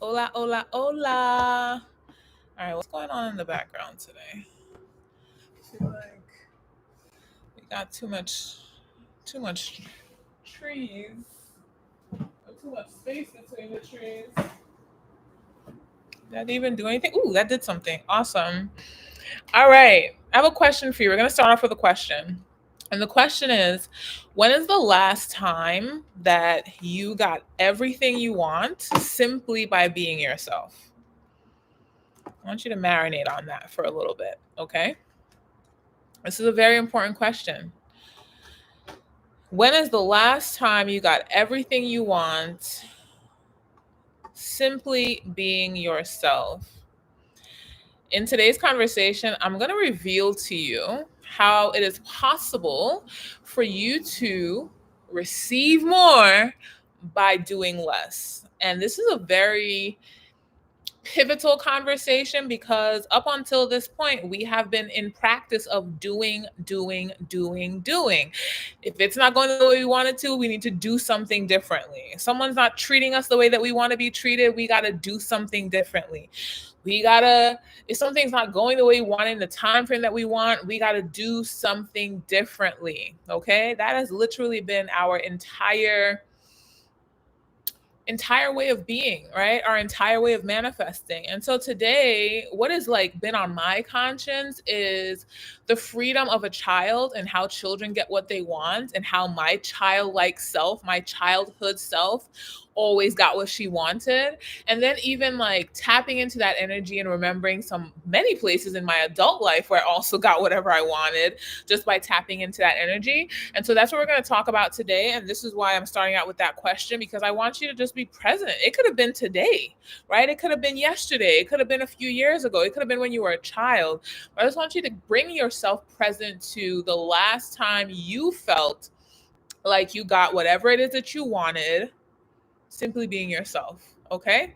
Hola, hola, hola. All right, what's going on in the background today? I feel like we got too much trees, or too much space between the trees. Did that even do anything? Ooh, that did something. Awesome. All right, I have a question for you. We're gonna start off with a question. And the question is, when is the last time that you got everything you want simply by being yourself? I want you to marinate on that for a little bit, okay? This is a very important question. When is the last time you got everything you want simply being yourself? In today's conversation, I'm going to reveal to you how it is possible for you to receive more by doing less. And this is a very pivotal conversation because up until this point, we have been in practice of doing. If it's not going the way we want it to, we need to do something differently. If someone's not treating us the way that we want to be treated, we got to do something differently. We gotta, if something's not going the way we want in the time frame that we want, we gotta do something differently. Okay. That has literally been our entire way of being, right? Our entire way of manifesting. And so today, what has like been on my conscience is the freedom of a child and how children get what they want and how my childlike self, my childhood self always got what she wanted. And then even like tapping into that energy and remembering some many places in my adult life where I also got whatever I wanted just by tapping into that energy. And so that's what we're going to talk about today. And this is why I'm starting out with that question, because I want you to just be present. It could have been today, right? It could have been yesterday. It could have been a few years ago. It could have been when you were a child. But I just want you to bring yourself present to the last time you felt like you got whatever it is that you wanted, simply being yourself. Okay.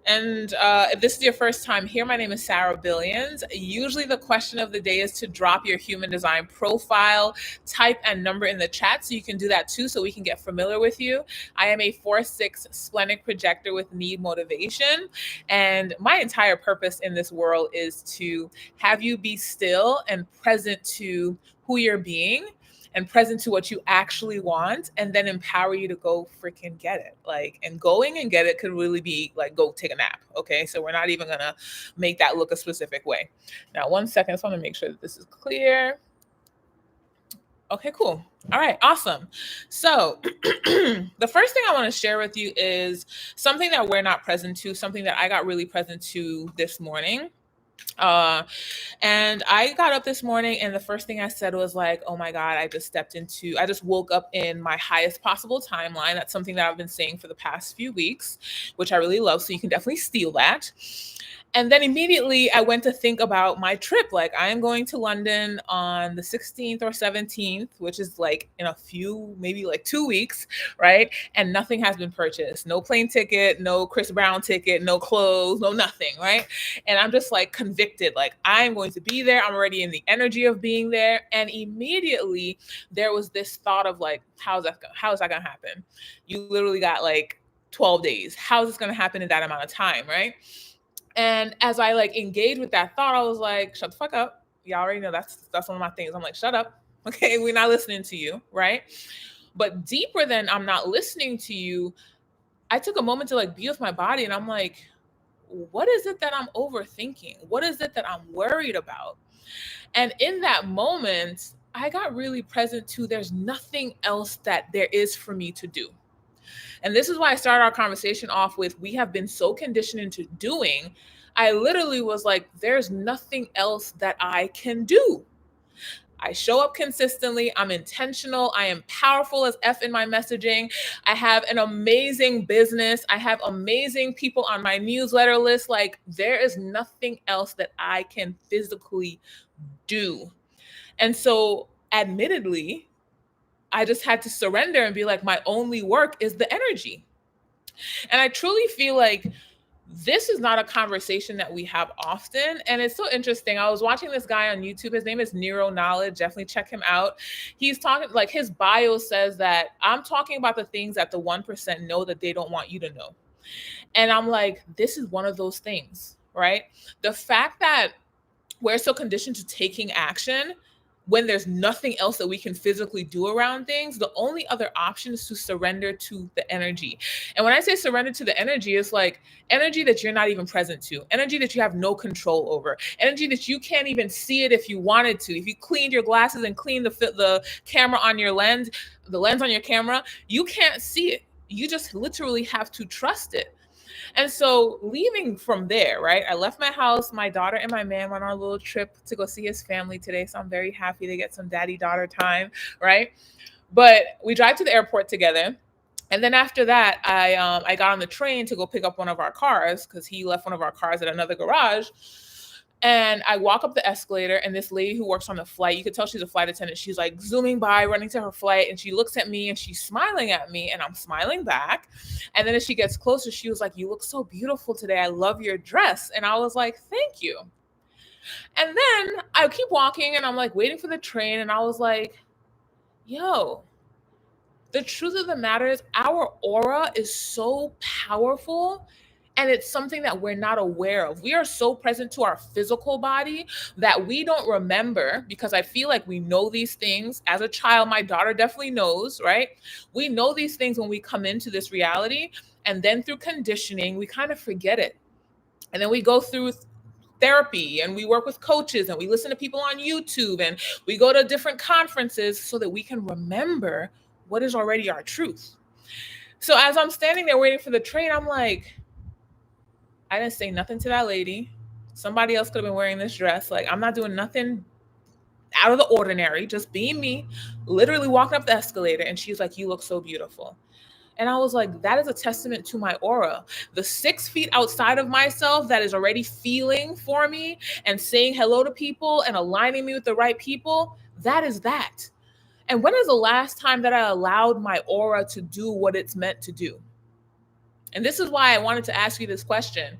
And if this is your first time here, my name is Sarah Billions. Usually, the question of the day is to drop your human design profile, type, and number in the chat. So you can do that too, so we can get familiar with you. I am a 4/6 splenic projector with need motivation. And my entire purpose in this world is to have you be still and present to who you're being and present to what you actually want, and then empower you to go freaking get it. Like, and going and get it could really be like go take a nap. Okay. So we're not even gonna make that look a specific way. Now, 1 second, I just want to make sure that this is clear. Okay, cool. All right, awesome. So, the first thing I want to share with you is something that we're not present to, something that I got really present to this morning. Uh, and I got up this morning, and the first thing I said was like, "Oh my God, I just woke up in my highest possible timeline." That's something that I've been saying for the past few weeks, which I really love. So you can definitely steal that. And then immediately I went to think about my trip. Like, I am going to London on the 16th or 17th, which is like in a few, maybe like 2 weeks, right? And nothing has been purchased. No plane ticket, no Chris Brown ticket, no clothes, no nothing, right? And I'm just like convicted, like I'm going to be there. I'm already in the energy of being there. And immediately there was this thought of like, how is that gonna happen? You literally got like 12 days. How is this gonna happen in that amount of time, right? And as I like engaged with that thought, I was like, shut the fuck up. Y'all already know that's one of my things. I'm like, shut up. Okay, we're not listening to you, right? But deeper than I'm not listening to you, I took a moment to like be with my body, and I'm like, what is it that I'm overthinking? What is it that I'm worried about? And in that moment, I got really present to there's nothing else that there is for me to do. And this is why I started our conversation off with we have been so conditioned into doing. I literally was like, there's nothing else that I can do. I show up consistently. I'm intentional. I am powerful as F in my messaging. I have an amazing business. I have amazing people on my newsletter list. Like, there is nothing else that I can physically do. And so, admittedly, I just had to surrender and be like, my only work is the energy. And I truly feel like this is not a conversation that we have often. And it's so interesting. I was watching this guy on YouTube. His name is Nero Knowledge. Definitely check him out. He's talking, like, his bio says that I'm talking about the things that the 1% know that they don't want you to know. And I'm like, this is one of those things, right? The fact that we're so conditioned to taking action when there's nothing else that we can physically do around things, the only other option is to surrender to the energy. And when I say surrender to the energy, it's like energy that you're not even present to, energy that you have no control over, energy that you can't even see it if you wanted to. If you cleaned your glasses and cleaned the camera on your lens, the lens on your camera, you can't see it. You just literally have to trust it. And so leaving from there, right? I left my house. My daughter and my man went on a little trip to go see his family today. So I'm very happy to get some daddy daughter time, right? But we drive to the airport together. And then after that, I got on the train to go pick up one of our cars because he left one of our cars at another garage. And I walk up the escalator, and this lady who works on the flight, you could tell she's a flight attendant. She's like zooming by, running to her flight, and she looks at me and she's smiling at me, and I'm smiling back. And then as she gets closer, she was like, "You look so beautiful today. I love your dress." And I was like, "Thank you." And then I keep walking, and I'm like waiting for the train, and I was like, yo, the truth of the matter is our aura is so powerful, and it's something that we're not aware of. We are so present to our physical body that we don't remember, because I feel like we know these things as a child. My daughter definitely knows, right? We know these things when we come into this reality, and then through conditioning we kind of forget it. And then we go through therapy, and we work with coaches, and we listen to people on YouTube, and we go to different conferences so that we can remember what is already our truth. So as I'm standing there waiting for the train, I'm like, I didn't say nothing to that lady. Somebody else could have been wearing this dress. Like, I'm not doing nothing out of the ordinary, just being me, literally walking up the escalator. And she's like, "You look so beautiful." And I was like, that is a testament to my aura. The 6 feet outside of myself that is already feeling for me and saying hello to people and aligning me with the right people, that is that. And when is the last time that I allowed my aura to do what it's meant to do? And this is why I wanted to ask you this question.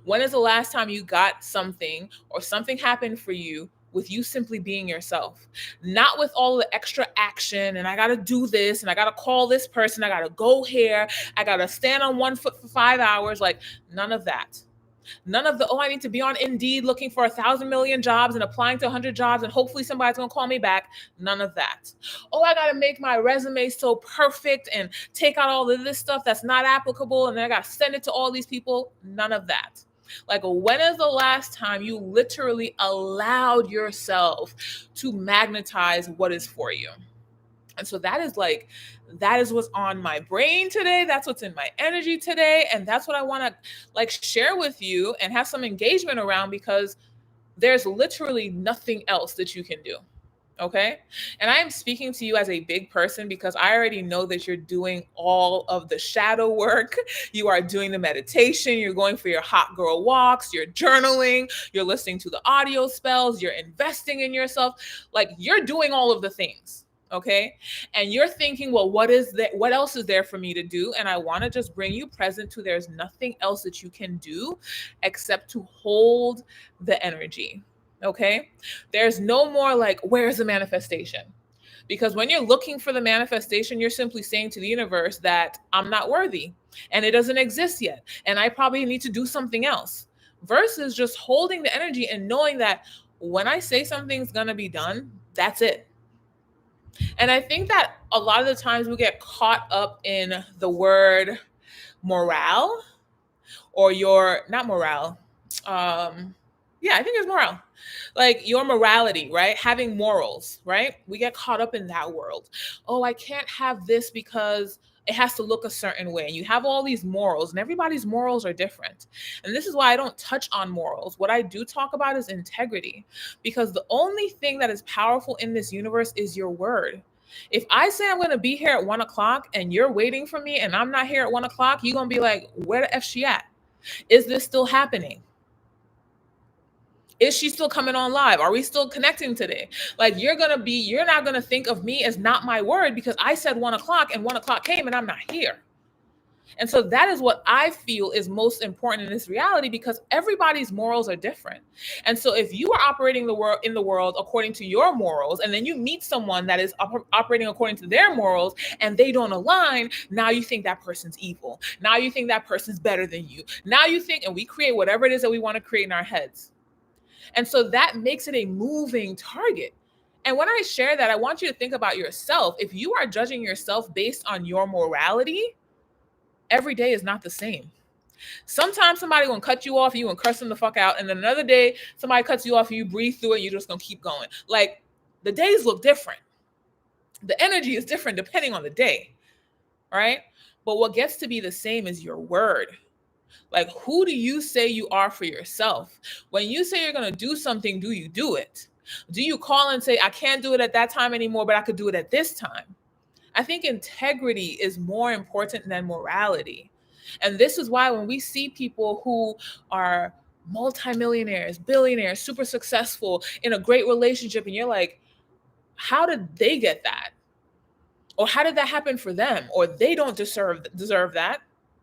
When is the last time you got something or something happened for you with you simply being yourself? Not with all the extra action and I got to do this and I got to call this person, I got to go here, I got to stand on one foot for 5 hours. Like, none of that. None of the, oh, I need to be on Indeed looking for 1,000 million jobs and applying to 100 jobs and hopefully somebody's going to call me back. None of that. Oh, I got to make my resume so perfect and take out all of this stuff that's not applicable and then I got to send it to all these people. None of that. Like, when is the last time you literally allowed yourself to magnetize what is for you? And so that is what's on my brain today. That's what's in my energy today. And that's what I want to like share with you and have some engagement around, because there's literally nothing else that you can do. Okay. And I am speaking to you as a big person because I already know that you're doing all of the shadow work. You are doing the meditation. You're going for your hot girl walks. You're journaling. You're listening to the audio spells. You're investing in yourself. Like, you're doing all of the things. Okay. And you're thinking, well, what else is there for me to do? And I want to just bring you present to there's nothing else that you can do except to hold the energy. Okay. There's no more like, where's the manifestation? Because when you're looking for the manifestation, you're simply saying to the universe that I'm not worthy and it doesn't exist yet. And I probably need to do something else, versus just holding the energy and knowing that when I say something's going to be done, that's it. And I think that a lot of the times we get caught up in the word morale, or your, not morale. Yeah, I think it's morale. Like your morality, right? Having morals, right? We get caught up in that world. Oh, I can't have this because it has to look a certain way. And you have all these morals, and everybody's morals are different. And this is why I don't touch on morals. What I do talk about is integrity, because the only thing that is powerful in this universe is your word. If I say I'm going to be here at 1:00 and you're waiting for me and I'm not here at 1:00, you're going to be like, where the F she at? Is this still happening? Is she still coming on live? Are we still connecting today? Like, you're not going to think of me as not my word because I said 1:00 and 1:00 came and I'm not here. And so that is what I feel is most important in this reality, because everybody's morals are different. And so if you are operating the world in the world according to your morals, and then you meet someone that is operating according to their morals and they don't align, now you think that person's evil. Now you think that person's better than you. Now you think, and we create whatever it is that we want to create in our heads. And so that makes it a moving target. And when I share that, I want you to think about yourself. If you are judging yourself based on your morality, every day is not the same. Sometimes somebody gonna cut you off, you gonna curse them the fuck out, and then another day somebody cuts you off, and you breathe through it, and you're just gonna keep going. Like, the days look different. The energy is different depending on the day, right? But what gets to be the same is your word. Like, who do you say you are for yourself? When you say you're gonna do something, do you do it? Do you call and say, I can't do it at that time anymore, but I could do it at this time? I think integrity is more important than morality. And this is why when we see people who are multimillionaires, billionaires, super successful in a great relationship, and you're like, how did they get that? Or how did that happen for them? Or they don't deserve that.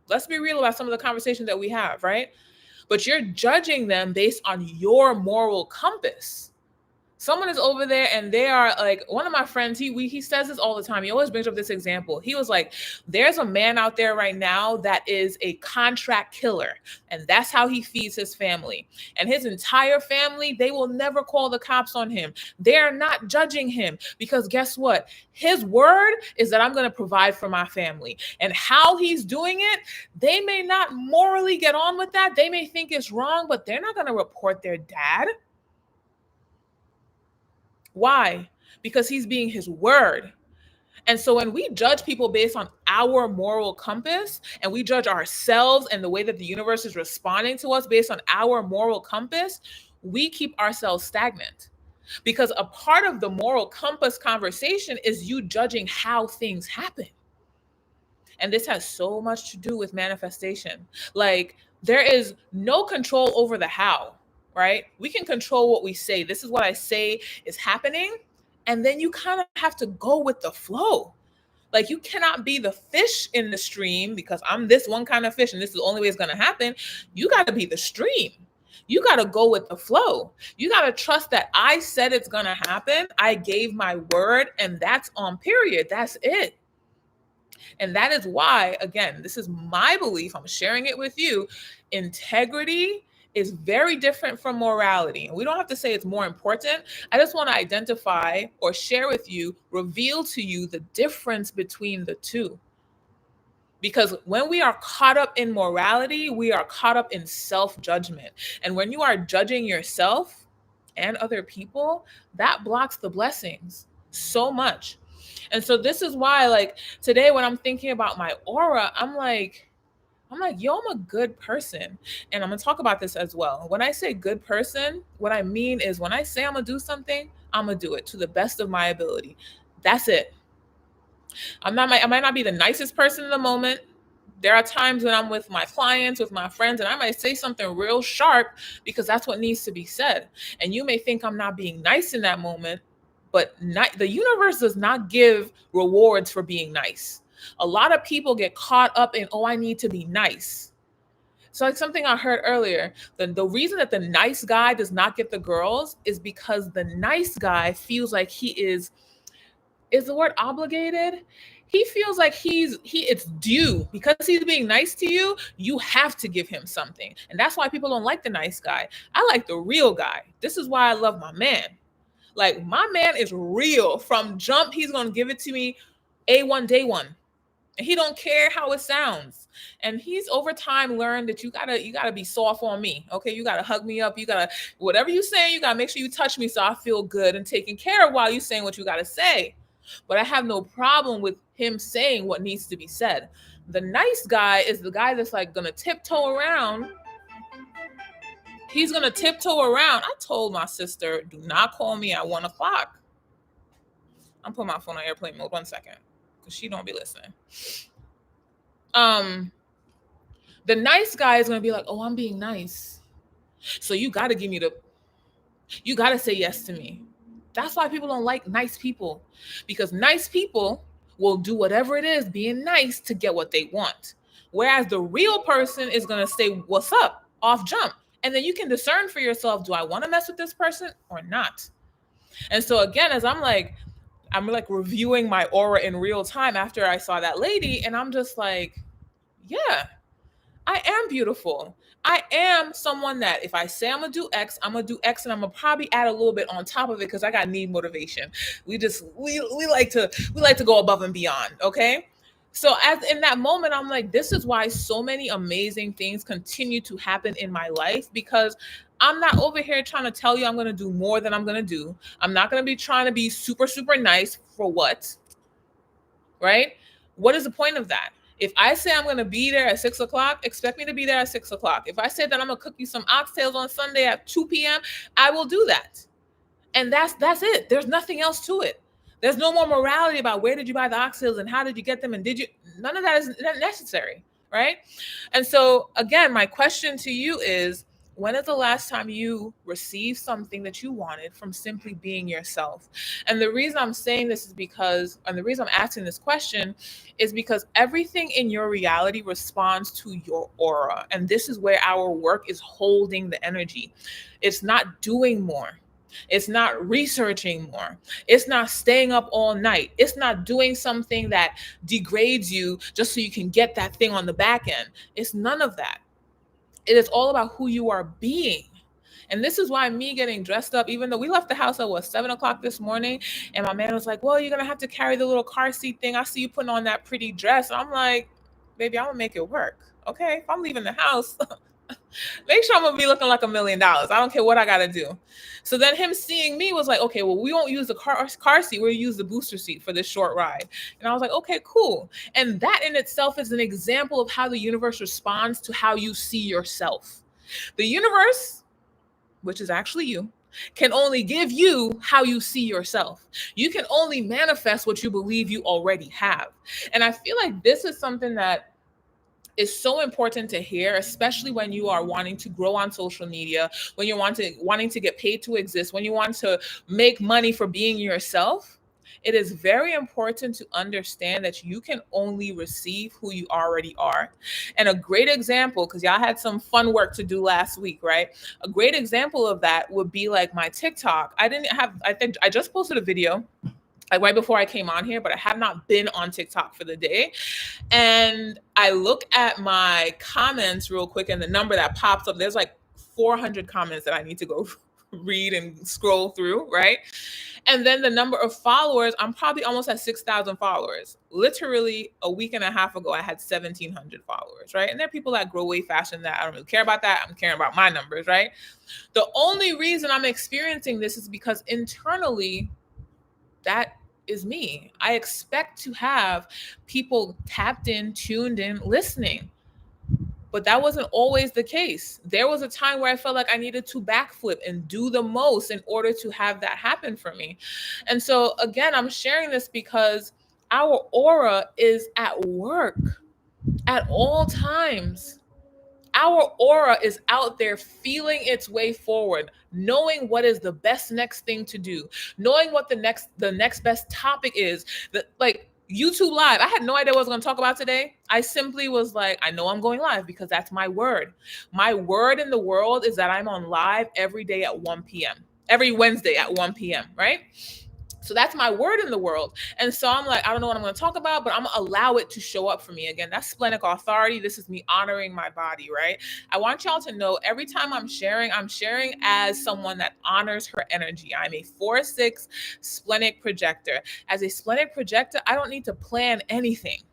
Let's be real about some of the conversations that we have, right? But you're judging them based on your moral compass. Someone is over there and they are like, one of my friends, he says this all the time. He always brings up this example. He was like, there's a man out there right now that is a contract killer, and that's how he feeds his family. And his entire family, they will never call the cops on him. They're not judging him, because guess what? His word is that I'm going to provide for my family. And how he's doing it, they may not morally get on with that. They may think it's wrong, but they're not going to report their dad. Why? Because he's being his word. And so when we judge people based on our moral compass, and we judge ourselves and the way that the universe is responding to us based on our moral compass, we keep ourselves stagnant. Because a part of the moral compass conversation is you judging how things happen. And this has so much to do with manifestation. Like, there is no control over the how, right? We can control what we say. This is what I say is happening. And then you kind of have to go with the flow. Like, you cannot be the fish in the stream because I'm this one kind of fish and this is the only way it's going to happen. You got to be the stream. You got to go with the flow. You got to trust that I said it's going to happen. I gave my word, and that's on period. That's it. And that is why, again, this is my belief. I'm sharing it with you. Integrity is very different from morality. And we don't have to say it's more important. I just want to identify or share with you, reveal to you the difference between the two. Because when we are caught up in morality, we are caught up in self-judgment. And when you are judging yourself and other people, that blocks the blessings so much. And so this is why, like, today when I'm thinking about my aura, I'm like, yo, I'm a good person. And I'm gonna talk about this as well. When I say good person, what I mean is when I say I'm gonna do something, I'm gonna do it to the best of my ability. That's it. I might not be the nicest person in the moment. There are times when I'm with my clients, with my friends, and I might say something real sharp because that's what needs to be said. And you may think I'm not being nice in that moment, but the universe does not give rewards for being nice. A lot of people get caught up in, oh, I need to be nice. So, like something I heard earlier, the reason that the nice guy does not get the girls is because the nice guy feels like he is the word obligated? He feels like it's due. Because he's being nice to you, you have to give him something. And that's why people don't like the nice guy. I like the real guy. This is why I love my man. Like, my man is real. From jump, he's going to give it to me A1 day one. And he don't care how it sounds. And he's over time learned that you gotta be soft on me. Okay, you gotta hug me up. You gotta, whatever you say, you gotta make sure you touch me so I feel good and taken care of while you saying what you gotta say. But I have no problem with him saying what needs to be said. The nice guy is the guy that's like gonna tiptoe around. He's gonna tiptoe around. I told my sister, do not call me at 1 o'clock. I'm putting my phone on airplane mode 1 second. Because she don't be listening. The nice guy is going to be like, oh, I'm being nice. So you got to you got to say yes to me. That's why people don't like nice people. Because nice people will do whatever it is being nice to get what they want. Whereas the real person is going to say, what's up, off jump. And then you can discern for yourself, do I want to mess with this person or not? And so again, as I'm like reviewing my aura in real time after I saw that lady, and I'm just like, yeah, I am beautiful. I am someone that if I say I'm gonna do X, I'm gonna do X, and I'm gonna probably add a little bit on top of it because I got need motivation. We like to go above and beyond. Okay. So as in that moment, I'm like, this is why so many amazing things continue to happen in my life, because I'm not over here trying to tell you I'm gonna do more than I'm gonna do. I'm not gonna be trying to be super, super nice for what? Right? What is the point of that? If I say I'm going to be there at 6 o'clock, expect me to be there at 6 o'clock. If I say that I'm going to cook you some oxtails on Sunday at 2 p.m., I will do that. And that's it. There's nothing else to it. There's no more morality about where did you buy the oxtails and how did you get them and did you? None of that is necessary, right? And so again, my question to you is, when is the last time you received something that you wanted from simply being yourself? And the reason I'm saying this is because, and the reason I'm asking this question is because everything in your reality responds to your aura. And this is where our work is holding the energy. It's not doing more. It's not researching more. It's not staying up all night. It's not doing something that degrades you just so you can get that thing on the back end. It's none of that. It is all about who you are being. And this is why me getting dressed up, even though we left the house at 7 o'clock this morning, and my man was like, well, you're going to have to carry the little car seat thing. I see you putting on that pretty dress. And I'm like, baby, I'm going to make it work. Okay. If I'm leaving the house, make sure I'm going to be looking like $1 million. I don't care what I got to do. So then him seeing me was like, okay, well, we won't use the car seat. We'll use the booster seat for this short ride. And I was like, okay, cool. And that in itself is an example of how the universe responds to how you see yourself. The universe, which is actually you, can only give you how you see yourself. You can only manifest what you believe you already have. And I feel like this is something that is so important to hear, especially when you are wanting to grow on social media, when you're wanting to get paid to exist, when you want to make money for being yourself. It is very important to understand that you can only receive who you already are. And a great example, because y'all had some fun work to do last week, right? A great example of that would be like my TikTok. I think I just posted a video like right before I came on here, but I have not been on TikTok for the day. And I look at my comments real quick, and the number that pops up, there's like 400 comments that I need to go read and scroll through, right? And then the number of followers, I'm probably almost at 6,000 followers. Literally a week and a half ago, I had 1,700 followers, right? And there are people that grow way faster than that. I don't really care about that. I'm caring about my numbers, right? The only reason I'm experiencing this is because internally, that is me. I expect to have people tapped in, tuned in, listening. But that wasn't always the case. There was a time where I felt like I needed to backflip and do the most in order to have that happen for me. And so, again, I'm sharing this because our aura is at work at all times. Our aura is out there feeling its way forward, knowing what is the best next thing to do, knowing what the next best topic is. That, like, YouTube Live, I had no idea what I was going to talk about today. I simply was like, I know I'm going live because that's my word. My word in the world is that I'm on live every day at 1 p.m. Every Wednesday at 1 p.m., right? So that's my word in the world. And so I'm like, I don't know what I'm going to talk about, but I'm going to allow it to show up for me. Again, that's splenic authority. This is me honoring my body, right? I want y'all to know every time I'm sharing as someone that honors her energy. I'm a 4/6 splenic projector. As a splenic projector, I don't need to plan anything.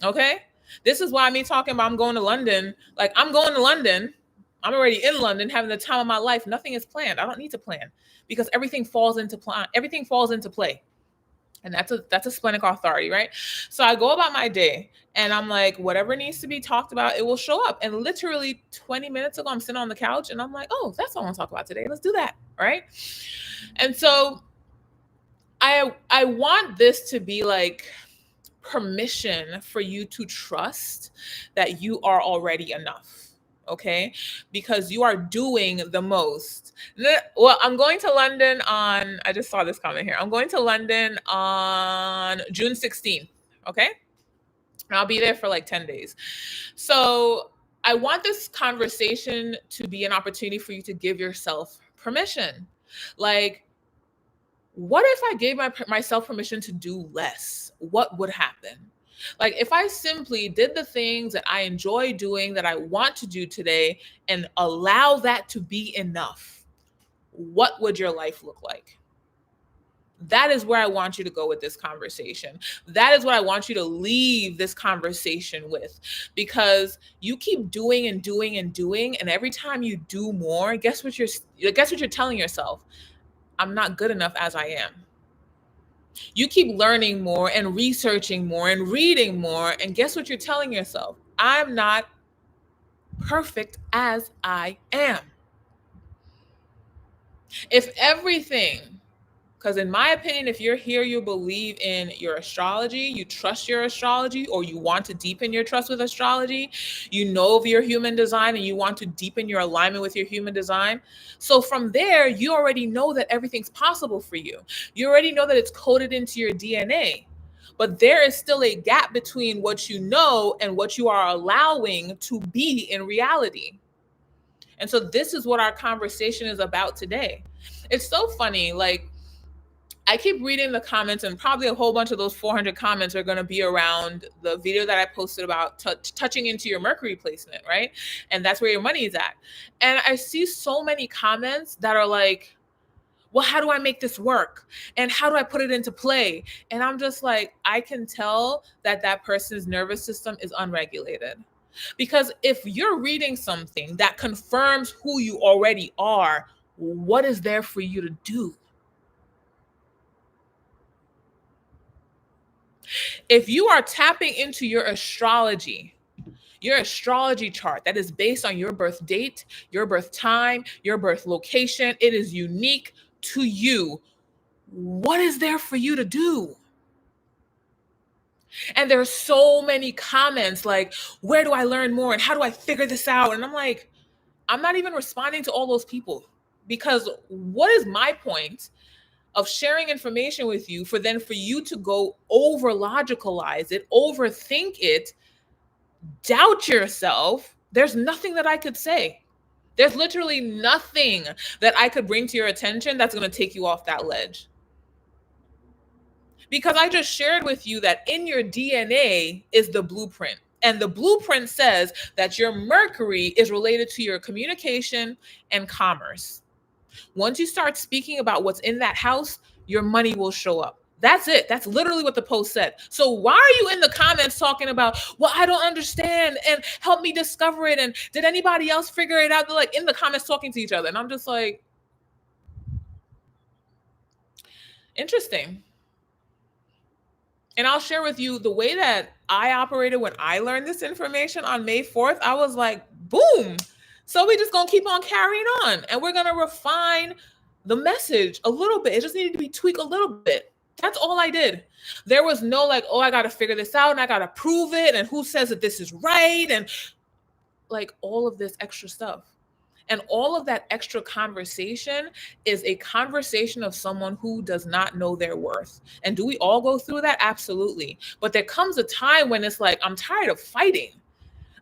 Okay? This is why me talking about I'm going to London. Like, I'm going to London. I'm already in London having the time of my life. Nothing is planned. I don't need to plan because everything falls into plan. Everything falls into play. And that's a splenic authority, right? So I go about my day and I'm like, whatever needs to be talked about, it will show up. And literally 20 minutes ago, I'm sitting on the couch and I'm like, oh, that's what I want to talk about today. Let's do that, right? And so I want this to be like permission for you to trust that you are already enough. Okay, because you are doing the most. Well, I'm going to London on, I just saw this comment here. I'm going to London on June 16th. Okay. and I'll be there for like 10 days. So I want this conversation to be an opportunity for you to give yourself permission. Like, what if I gave myself permission to do less? What would happen? Like, if I simply did the things that I enjoy doing, that I want to do today, and allow that to be enough, what would your life look like? That is where I want you to go with this conversation. That is what I want you to leave this conversation with, because you keep doing and doing and doing, and every time you do more, guess what you're telling yourself? I'm not good enough as I am. You keep learning more and researching more and reading more, and guess what you're telling yourself? I'm not perfect as I am. If everything, because in my opinion, if you're here, you believe in your astrology, you trust your astrology, or you want to deepen your trust with astrology, you know of your human design and you want to deepen your alignment with your human design. So from there, you already know that everything's possible for you. You already know that it's coded into your DNA. But there is still a gap between what you know and what you are allowing to be in reality. And so this is what our conversation is about today. It's so funny. Like, I keep reading the comments, and probably a whole bunch of those 400 comments are going to be around the video that I posted about touching into your Mercury placement, right? And that's where your money is at. And I see so many comments that are like, well, how do I make this work? And how do I put it into play? And I'm just like, I can tell that that person's nervous system is unregulated. Because if you're reading something that confirms who you already are, what is there for you to do? If you are tapping into your astrology chart that is based on your birth date, your birth time, your birth location, it is unique to you. What is there for you to do? And there's so many comments like, where do I learn more? And how do I figure this out? And I'm like, I'm not even responding to all those people, because what is my point of sharing information with you for you to go over logicalize it, overthink it, doubt yourself? There's nothing that I could say. There's literally nothing that I could bring to your attention that's going to take you off that ledge. Because I just shared with you that in your DNA is the blueprint. And the blueprint says that your Mercury is related to your communication and commerce. Once you start speaking about what's in that house, your money will show up. That's it. That's literally what the post said. So why are you in the comments talking about, well, I don't understand and help me discover it? And did anybody else figure it out? They're like in the comments talking to each other. And I'm just like, interesting. And I'll share with you the way that I operated when I learned this information on May 4th. I was like, boom. So we just going to keep on carrying on, and we're going to refine the message a little bit. It just needed to be tweaked a little bit. That's all I did. There was no like, oh, I got to figure this out and I got to prove it. And who says that this is right? And like all of this extra stuff. And all of that extra conversation is a conversation of someone who does not know their worth. And do we all go through that? Absolutely. But there comes a time when it's like, I'm tired of fighting.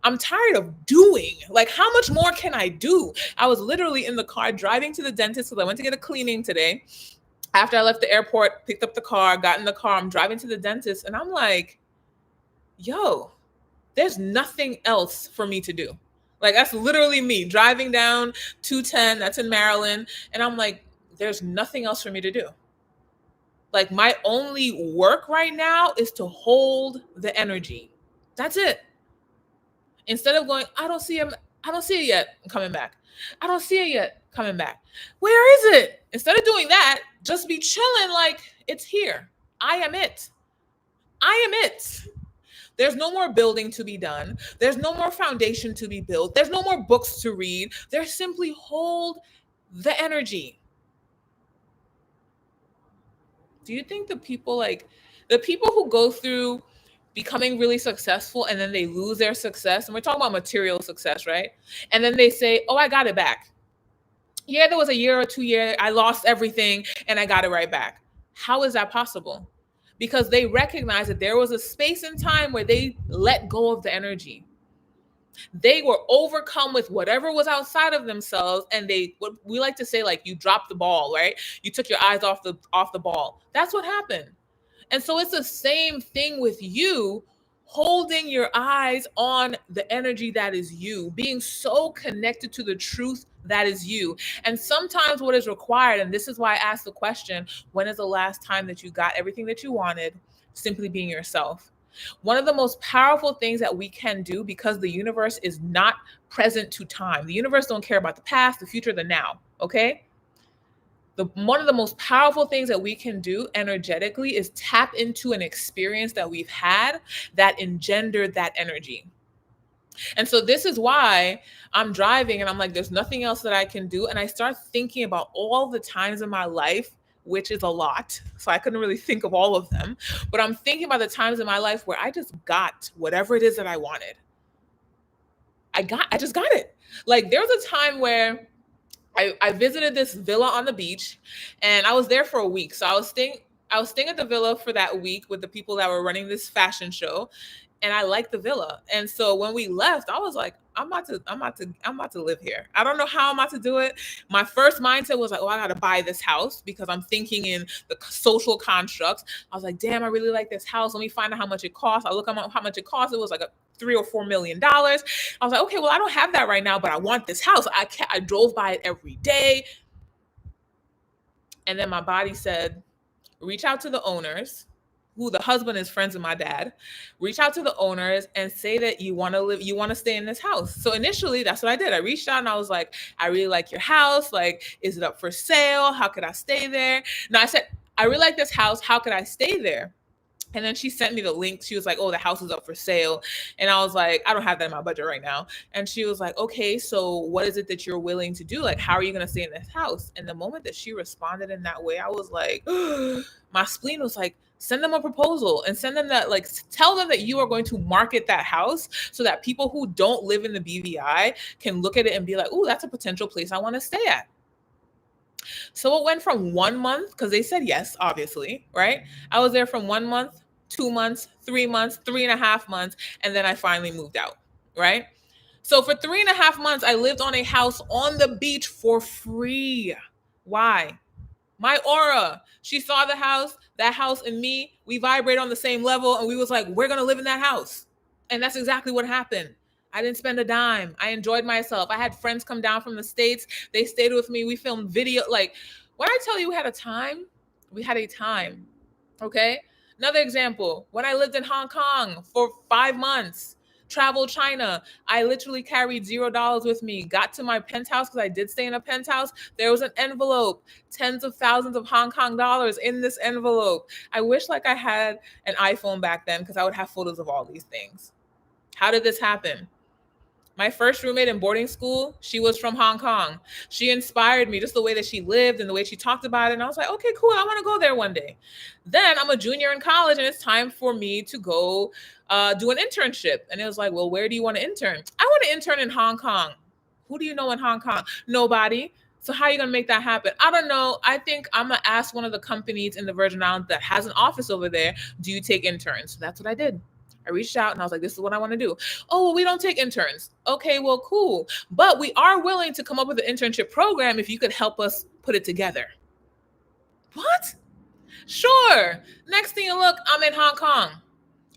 I'm tired of doing. Like, how much more can I do? I was literally in the car driving to the dentist because I went to get a cleaning today. After I left the airport, picked up the car, got in the car, I'm driving to the dentist, and I'm like, yo, there's nothing else for me to do. Like, that's literally me driving down 210, that's in Maryland. And I'm like, there's nothing else for me to do. Like, my only work right now is to hold the energy. That's it. Instead of going, I don't see him, I don't see it yet, I'm coming back. I don't see it yet, coming back. Where is it? Instead of doing that, just be chilling like it's here. I am it. I am it. There's no more building to be done. There's no more foundation to be built. There's no more books to read. There's simply hold the energy. Do you think the people who go through becoming really successful and then they lose their success, and we're talking about material success, right? And then they say, oh, I got it back. Yeah, there was a year or 2 years, I lost everything and I got it right back. How is that possible? because they recognized that there was a space and time where they let go of the energy. They were overcome with whatever was outside of themselves, and they, what we like to say, like, you dropped the ball, right? You took your eyes off the ball. That's what happened. And so it's the same thing with you, holding your eyes on the energy that is you, being so connected to the truth that is you. And sometimes what is required, and this is why I asked the question, when is the last time that you got everything that you wanted? Simply being yourself. One of the most powerful things that we can do, because the universe is not present to time. The universe don't care about the past, the future, the now, okay? One of the most powerful things that we can do energetically is tap into an experience that we've had that engendered that energy. And so this is why I'm driving and I'm like, there's nothing else that I can do. And I start thinking about all the times in my life, which is a lot. So I couldn't really think of all of them. But I'm thinking about the times in my life where I just got whatever it is that I wanted. I just got it. Like, there was a time where I visited this villa on the beach, and I was there for a week. So I was staying at the villa for that week with the people that were running this fashion show, and I liked the villa. And so when we left, I was like, I'm about to live here. I don't know how I'm about to do it. My first mindset was like, oh, I gotta buy this house, because I'm thinking in the social constructs. I was like, damn, I really like this house. Let me find out how much it costs. I look at how much it costs. It was like a $3 or $4 million. I was like, okay, well, I don't have that right now, but I want this house. I drove by it every day. And then my body said, reach out to the owners, who the husband is friends with my dad. Reach out to the owners and say that you want to stay in this house. So initially, that's what I did. I reached out and I was like, I really like your house. Like, is it up for sale? How could I stay there? No, I said, I really like this house. How could I stay there? And then she sent me the link. She was like, oh, the house is up for sale. And I was like, I don't have that in my budget right now. And she was like, okay, so what is it that you're willing to do? Like, how are you going to stay in this house? And the moment that she responded in that way, I was like, my spleen was like, send them a proposal and send them that, like, tell them that you are going to market that house so that people who don't live in the BVI can look at it and be like, oh, that's a potential place I want to stay at. So it went from 1 month, because they said yes, obviously, right? I was there from 1 month, 2 months, 3 months, 3.5 months, and then I finally moved out, right? So for 3.5 months, I lived on a house on the beach for free. Why? My aura. She saw the house, that house and me, we vibrate on the same level, and we was like, we're going to live in that house. And that's exactly what happened. I didn't spend a dime. I enjoyed myself. I had friends come down from the States. They stayed with me. We filmed video. Like, when I tell you we had a time, we had a time. Okay. Another example, when I lived in Hong Kong for 5 months, traveled China, I literally carried $0 with me, got to my penthouse, because I did stay in a penthouse. There was an envelope, tens of thousands of Hong Kong dollars in this envelope. I wish like I had an iPhone back then, because I would have photos of all these things. How did this happen? My first roommate in boarding school, she was from Hong Kong. She inspired me, just the way that she lived and the way she talked about it. And I was like, okay, cool. I want to go there one day. Then I'm a junior in college, and it's time for me to go do an internship. And it was like, well, where do you want to intern? I want to intern in Hong Kong. Who do you know in Hong Kong? Nobody. So how are you going to make that happen? I don't know. I think I'm going to ask one of the companies in the Virgin Islands that has an office over there, do you take interns? So that's what I did. I reached out and I was like, this is what I want to do. Oh, well, we don't take interns. Okay, well, cool. But we are willing to come up with an internship program if you could help us put it together. What? Sure. Next thing you look, I'm in Hong Kong.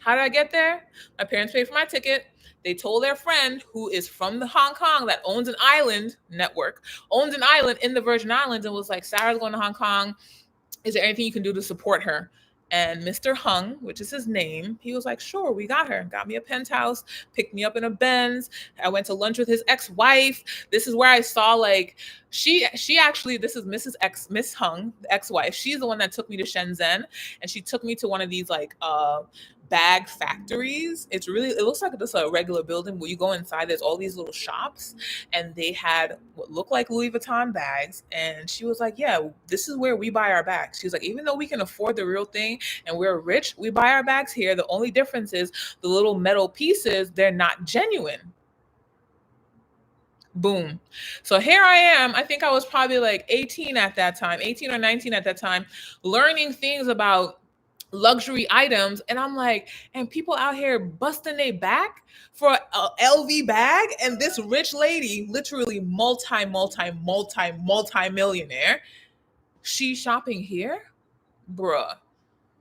How did I get there? My parents paid for my ticket. They told their friend who is from the Hong Kong that owns an island network, owns an island in the Virgin Islands, and was like, Sarah's going to Hong Kong. Is there anything you can do to support her? And Mr. Hung, which is his name, he was like, sure, we got her. Got me a penthouse, picked me up in a Benz. I went to lunch with his ex-wife. This is where I saw, like, she actually, this is Miss Hung, the ex-wife. She's the one that took me to Shenzhen. And she took me to one of these, like, bag factories. It looks like just a regular building where you go inside, there's all these little shops, and they had what looked like Louis Vuitton bags. And she was like, yeah, this is where we buy our bags. She was like, even though we can afford the real thing and we're rich, we buy our bags here. The only difference is the little metal pieces, they're not genuine. Boom. So here I am. I think I was probably like 18 at that time, 18 or 19 at that time, learning things about luxury items. And I'm like, and people out here busting their back for a LV bag. And this rich lady, literally multi millionaire, she's shopping here? Bruh,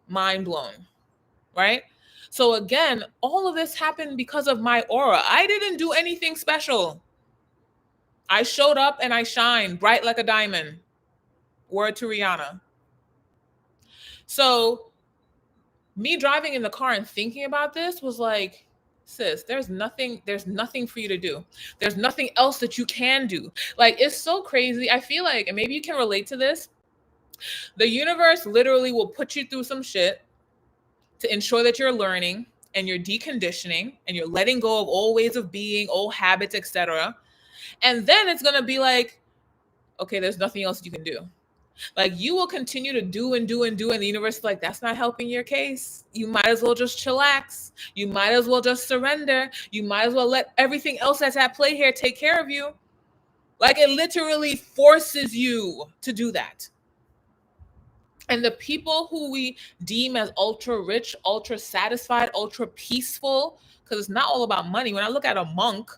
mind blown, right? So again, all of this happened because of my aura. I didn't do anything special. I showed up and I shined bright like a diamond. Word to Rihanna. So me driving in the car and thinking about this was like, sis, there's nothing for you to do. There's nothing else that you can do. Like, it's so crazy. I feel like, and maybe you can relate to this, the universe literally will put you through some shit to ensure that you're learning and you're deconditioning and you're letting go of old ways of being, old habits, etc. And then it's going to be like, okay, there's nothing else you can do. Like, you will continue to do and do and do, and the universe is like, that's not helping your case. You might as well just chillax. You might as well just surrender. You might as well let everything else that's at play here take care of you. Like, it literally forces you to do that. And the people who we deem as ultra rich, ultra satisfied, ultra peaceful, because it's not all about money. When I look at a monk,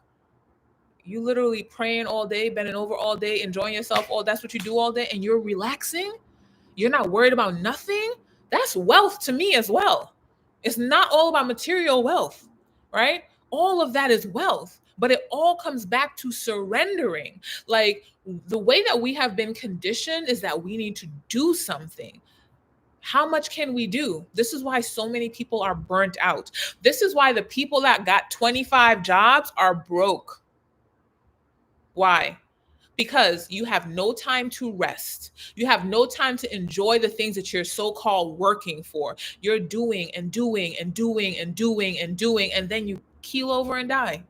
you literally praying all day, bending over all day, enjoying yourself. That's what you do all day, and you're relaxing. You're not worried about nothing. That's wealth to me as well. It's not all about material wealth, right? All of that is wealth, but it all comes back to surrendering. Like, the way that we have been conditioned is that we need to do something. How much can we do? This is why so many people are burnt out. This is why the people that got 25 jobs are broke. Why? Because you have no time to rest. You have no time to enjoy the things that you're so-called working for. You're doing and doing and doing and doing and doing, and then you keel over and die.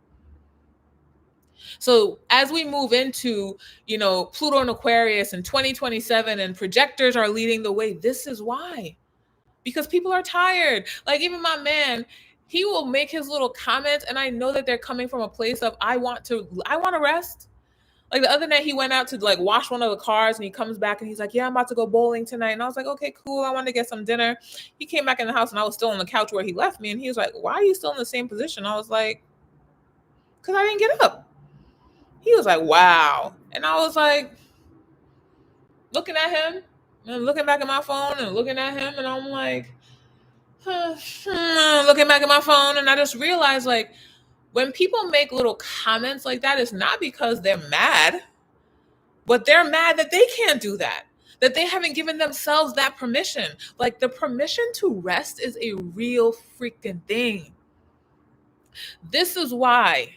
So as we move into, Pluto and Aquarius and 2027 and projectors are leading the way, this is why. Because people are tired. Like, even my man, he will make his little comments, and I know that they're coming from a place of, I want to rest. Like, the other night he went out to like wash one of the cars, and he comes back and he's like, yeah, I'm about to go bowling tonight. And I was like, okay, cool. I want to get some dinner. He came back in the house and I was still on the couch where he left me. And he was like, why are you still in the same position? I was like, because I didn't get up. He was like, wow. And I was like, looking at him and looking back at my phone and looking at him. And I'm like, looking back at my phone. And I just realized, like, when people make little comments like that, it's not because they're mad, but they're mad that they can't do that they haven't given themselves that permission. Like, the permission to rest is a real freaking thing. This is why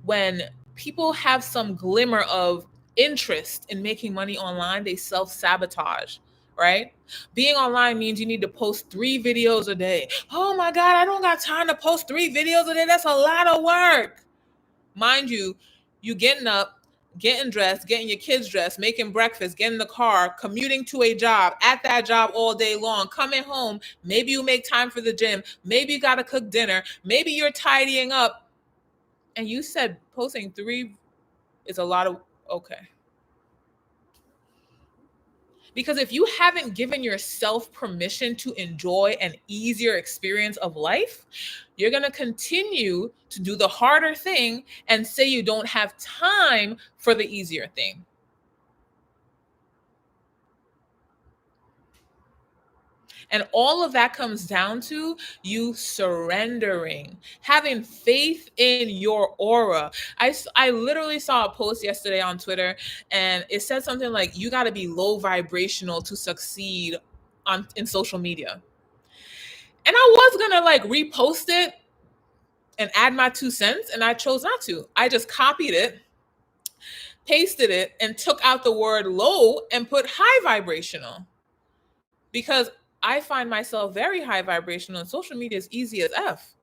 when people have some glimmer of interest in making money online, they self-sabotage, right? Being online means you need to post 3 videos a day. Oh my God, I don't got time to post 3 videos a day. That's a lot of work. Mind you, you getting up, getting dressed, getting your kids dressed, making breakfast, getting in the car, commuting to a job, at that job all day long, coming home. Maybe you make time for the gym. Maybe you got to cook dinner. Maybe you're tidying up. And you said posting 3 is a lot of, okay. Because if you haven't given yourself permission to enjoy an easier experience of life, you're going to continue to do the harder thing and say you don't have time for the easier thing. And all of that comes down to you surrendering, having faith in your aura. I literally saw a post yesterday on Twitter, and it said something like, you got to be low vibrational to succeed in social media. And I was going to like repost it and add my 2 cents, and I chose not to. I just copied it, pasted it, and took out the word low and put high vibrational. Because I find myself very high vibrational, and social media is easy as F.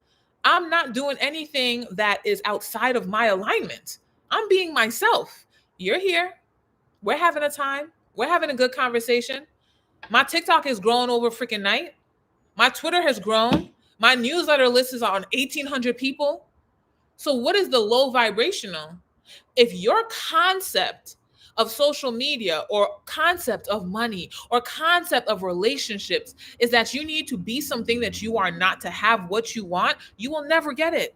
I'm not doing anything that is outside of my alignment. I'm being myself. You're here. We're having a time. We're having a good conversation. My TikTok is growing over freaking night. My Twitter has grown. My newsletter list is on 1,800 people. So what is the low vibrational? If your concept of social media or concept of money or concept of relationships is that you need to be something that you are not to have what you want, you will never get it.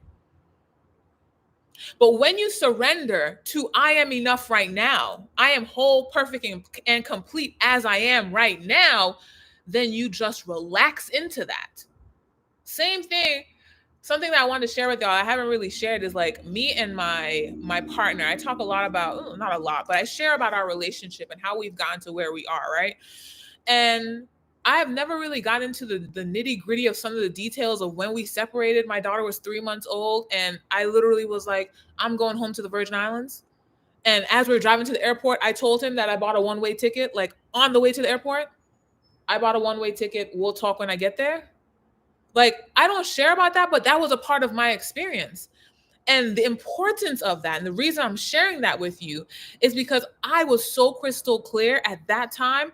But when you surrender to I am enough right now, I am whole, perfect, and complete as I am right now, then you just relax into that. Same thing. Something that I wanted to share with y'all, I haven't really shared, is like me and my partner. I talk a lot about, not a lot, but I share about our relationship and how we've gotten to where we are, right? And I have never really got into the nitty gritty of some of the details of when we separated. My daughter was 3 months old, and I literally was like, I'm going home to the Virgin Islands. And as we were driving to the airport, I told him that I bought a one-way ticket, like on the way to the airport. I bought a one-way ticket. We'll talk when I get there. Like, I don't share about that, but that was a part of my experience. And the importance of that, and the reason I'm sharing that with you, is because I was so crystal clear at that time.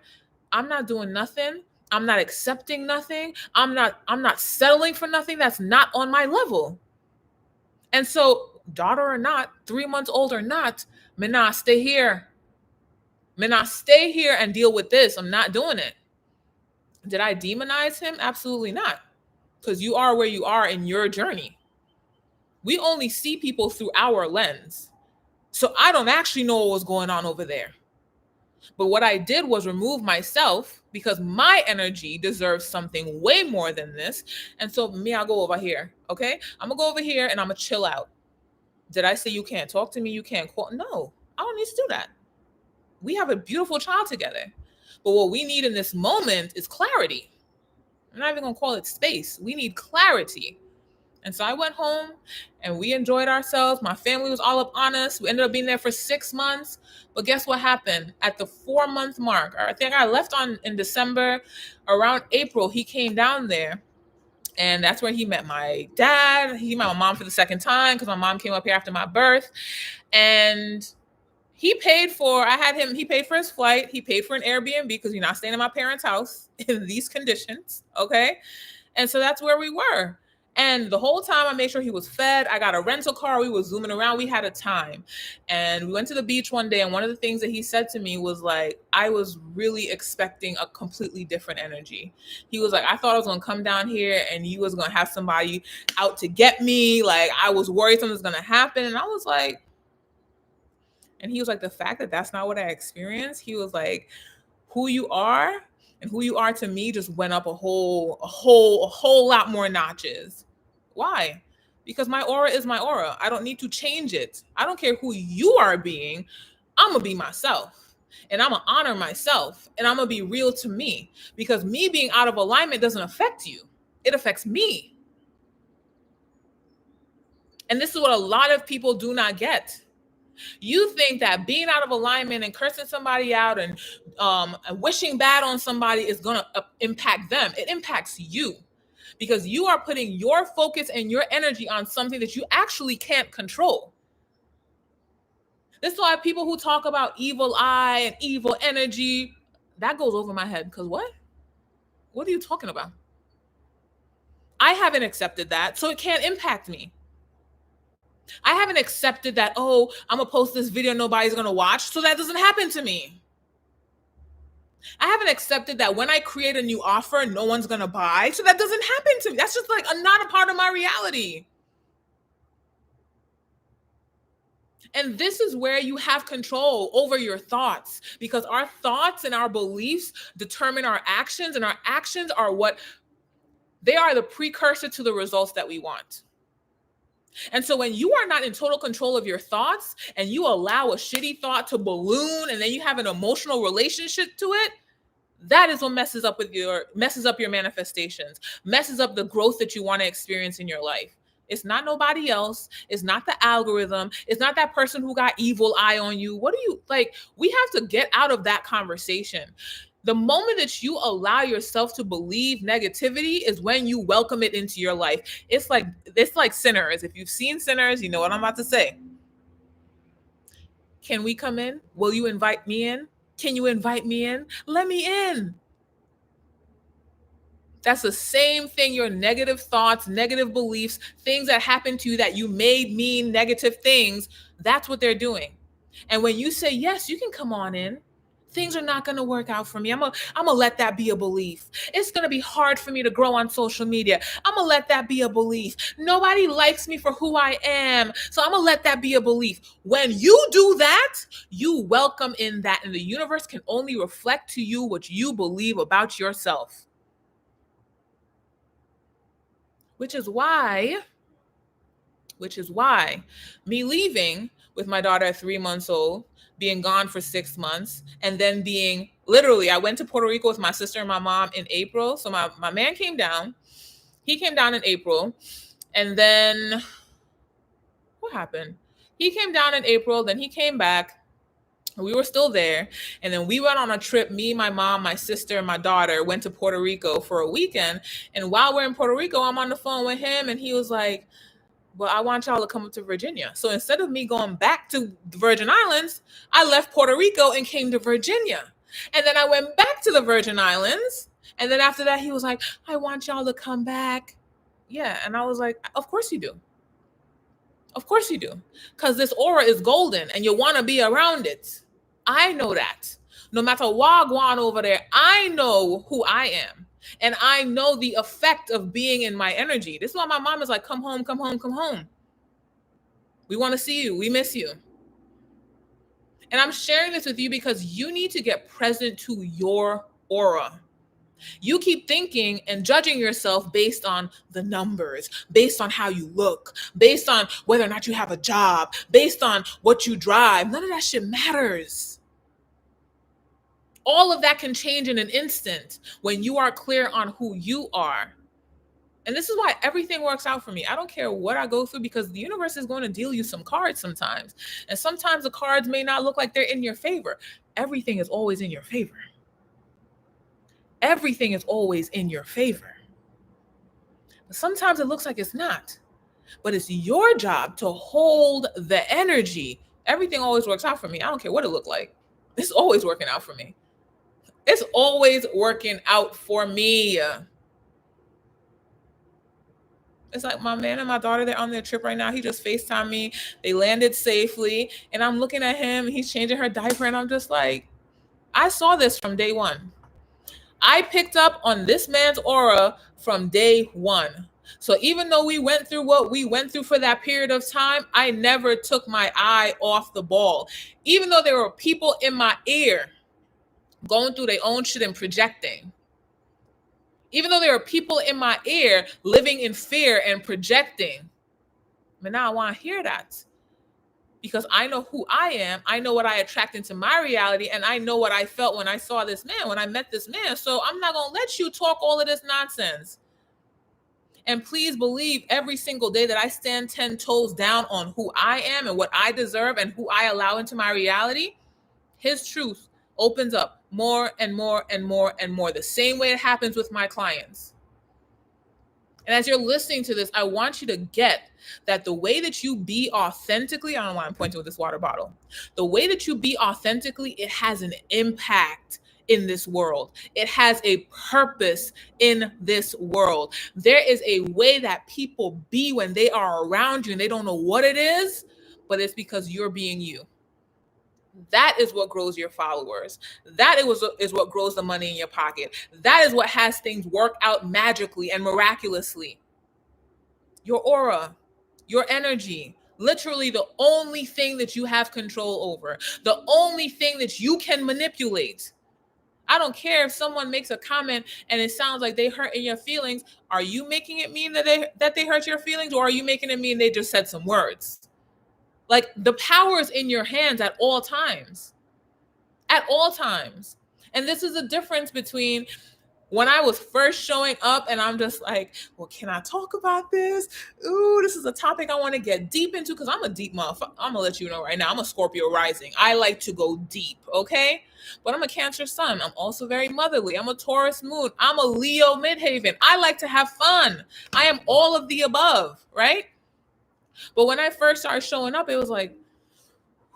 I'm not doing nothing. I'm not accepting nothing. I'm not settling for nothing that's not on my level. And so, daughter or not, 3 months old or not, Mina, stay here. Mina, stay here and deal with this. I'm not doing it. Did I demonize him? Absolutely not. Because you are where you are in your journey. We only see people through our lens. So I don't actually know what was going on over there. But what I did was remove myself because my energy deserves something way more than this. And so I'll go over here. Okay. I'm gonna go over here and I'm gonna chill out. Did I say you can't talk to me? You can't call? No, I don't need to do that. We have a beautiful child together. But what we need in this moment is clarity. I'm not even gonna call it space. We need clarity. And so I went home and we enjoyed ourselves. My family was all up on us. We ended up being there for 6 months. But guess what happened? At the 4-month mark, or I think I left in December, around April, he came down there. And that's where he met my dad. He met my mom for the second time because my mom came up here after my birth. And he paid for his flight. He paid for an Airbnb because you're not staying in my parents' house in these conditions. Okay. And so that's where we were. And the whole time I made sure he was fed. I got a rental car. We were zooming around. We had a time. And we went to the beach one day. And one of the things that he said to me was like, I was really expecting a completely different energy. He was like, I thought I was going to come down here and you was going to have somebody out to get me. Like, I was worried something was going to happen. And I was like, and he was like, the fact that that's not what I experienced, he was like, who you are and who you are to me just went up a whole lot more notches. Why? Because my aura is my aura. I don't need to change it. I don't care who you are being. I'm going to be myself. And I'm going to honor myself. And I'm going to be real to me. Because me being out of alignment doesn't affect you. It affects me. And this is what a lot of people do not get. You think that being out of alignment and cursing somebody out and wishing bad on somebody is going to impact them. It impacts you because you are putting your focus and your energy on something that you actually can't control. This is why people who talk about evil eye and evil energy, that goes over my head because what? What are you talking about? I haven't accepted that, so it can't impact me. I haven't accepted that, oh, I'm going to post this video nobody's going to watch, so that doesn't happen to me. I haven't accepted that when I create a new offer, no one's going to buy, so that doesn't happen to me. That's just like not a part of my reality. And this is where you have control over your thoughts because our thoughts and our beliefs determine our actions, and our actions are they are the precursor to the results that we want. And so when you are not in total control of your thoughts and you allow a shitty thought to balloon and then you have an emotional relationship to it, that is what messes up your manifestations, messes up the growth that you want to experience in your life. It's not nobody else. It's not the algorithm. It's not that person who got evil eye on you. What do you like? We have to get out of that conversation. The moment that you allow yourself to believe negativity is when you welcome it into your life. It's like Sinners. If you've seen Sinners, you know what I'm about to say. Can we come in? Will you invite me in? Can you invite me in? Let me in. That's the same thing. Your negative thoughts, negative beliefs, things that happen to you that you made mean negative things, that's what they're doing. And when you say, yes, you can come on in, things are not going to work out for me. I'm going to let that be a belief. It's going to be hard for me to grow on social media. I'm going to let that be a belief. Nobody likes me for who I am. So I'm going to let that be a belief. When you do that, you welcome in that, and the universe can only reflect to you what you believe about yourself. Which is why me leaving with my daughter at 3 months old, being gone for 6 months, and then being literally, I went to Puerto Rico with my sister and my mom in April. So my man came down. He came down in April. And then what happened? He came down in April, then he came back. We were still there. And then we went on a trip. Me, my mom, my sister, and my daughter went to Puerto Rico for a weekend. And while we're in Puerto Rico, I'm on the phone with him, and he was like, well, I want y'all to come up to Virginia. So instead of me going back to the Virgin Islands, I left Puerto Rico and came to Virginia. And then I went back to the Virgin Islands. And then after that, he was like, I want y'all to come back. Yeah. And I was like, of course you do. Of course you do. Because this aura is golden and you want to be around it. I know that. No matter what go on over there, I know who I am. And I know the effect of being in my energy. This is why my mom is like, come home, come home, come home. We want to see you. We miss you. And I'm sharing this with you because you need to get present to your aura. You keep thinking and judging yourself based on the numbers, based on how you look, based on whether or not you have a job, based on what you drive. None of that shit matters. All of that can change in an instant when you are clear on who you are. And this is why everything works out for me. I don't care what I go through, because the universe is going to deal you some cards sometimes. And sometimes the cards may not look like they're in your favor. Everything is always in your favor. Everything is always in your favor. But sometimes it looks like it's not. But it's your job to hold the energy. Everything always works out for me. I don't care what it looked like. It's always working out for me. It's always working out for me. It's like my man and my daughter, they're on their trip right now. He just FaceTimed me. They landed safely. And I'm looking at him. He's changing her diaper. And I'm just like, I saw this from day one. I picked up on this man's aura from day one. So even though we went through what we went through for that period of time, I never took my eye off the ball. Even though there were people in my ear going through their own shit and projecting. Even though there are people in my ear living in fear and projecting. But now I want to hear that. Because I know who I am. I know what I attract into my reality. And I know what I felt when I saw this man, when I met this man. So I'm not going to let you talk all of this nonsense. And please believe every single day that I stand 10 toes down on who I am and what I deserve and who I allow into my reality, his truth opens up more and more and more and more. The same way it happens with my clients. And as you're listening to this, I want you to get that the way that you be authentically, I don't know why I'm pointing with this water bottle. The way that you be authentically, it has an impact in this world. It has a purpose in this world. There is a way that people be when they are around you and they don't know what it is, but it's because you're being you. That is what grows your followers. That is what grows the money in your pocket. That is what has things work out magically and miraculously. Your aura, your energy, literally the only thing that you have control over, the only thing that you can manipulate. I don't care if someone makes a comment and it sounds like they hurt in your feelings. Are you making it mean that they hurt your feelings, or are you making it mean they just said some words? Like, the power is in your hands at all times. At all times. And this is the difference between when I was first showing up and I'm just like, well, can I talk about this? Ooh, this is a topic I want to get deep into, because I'm a deep motherfucker. I'm going to let you know right now. I'm a Scorpio rising. I like to go deep, okay? But I'm a Cancer sun. I'm also very motherly. I'm a Taurus moon. I'm a Leo midhaven. I like to have fun. I am all of the above, right? But when I first started showing up, it was like,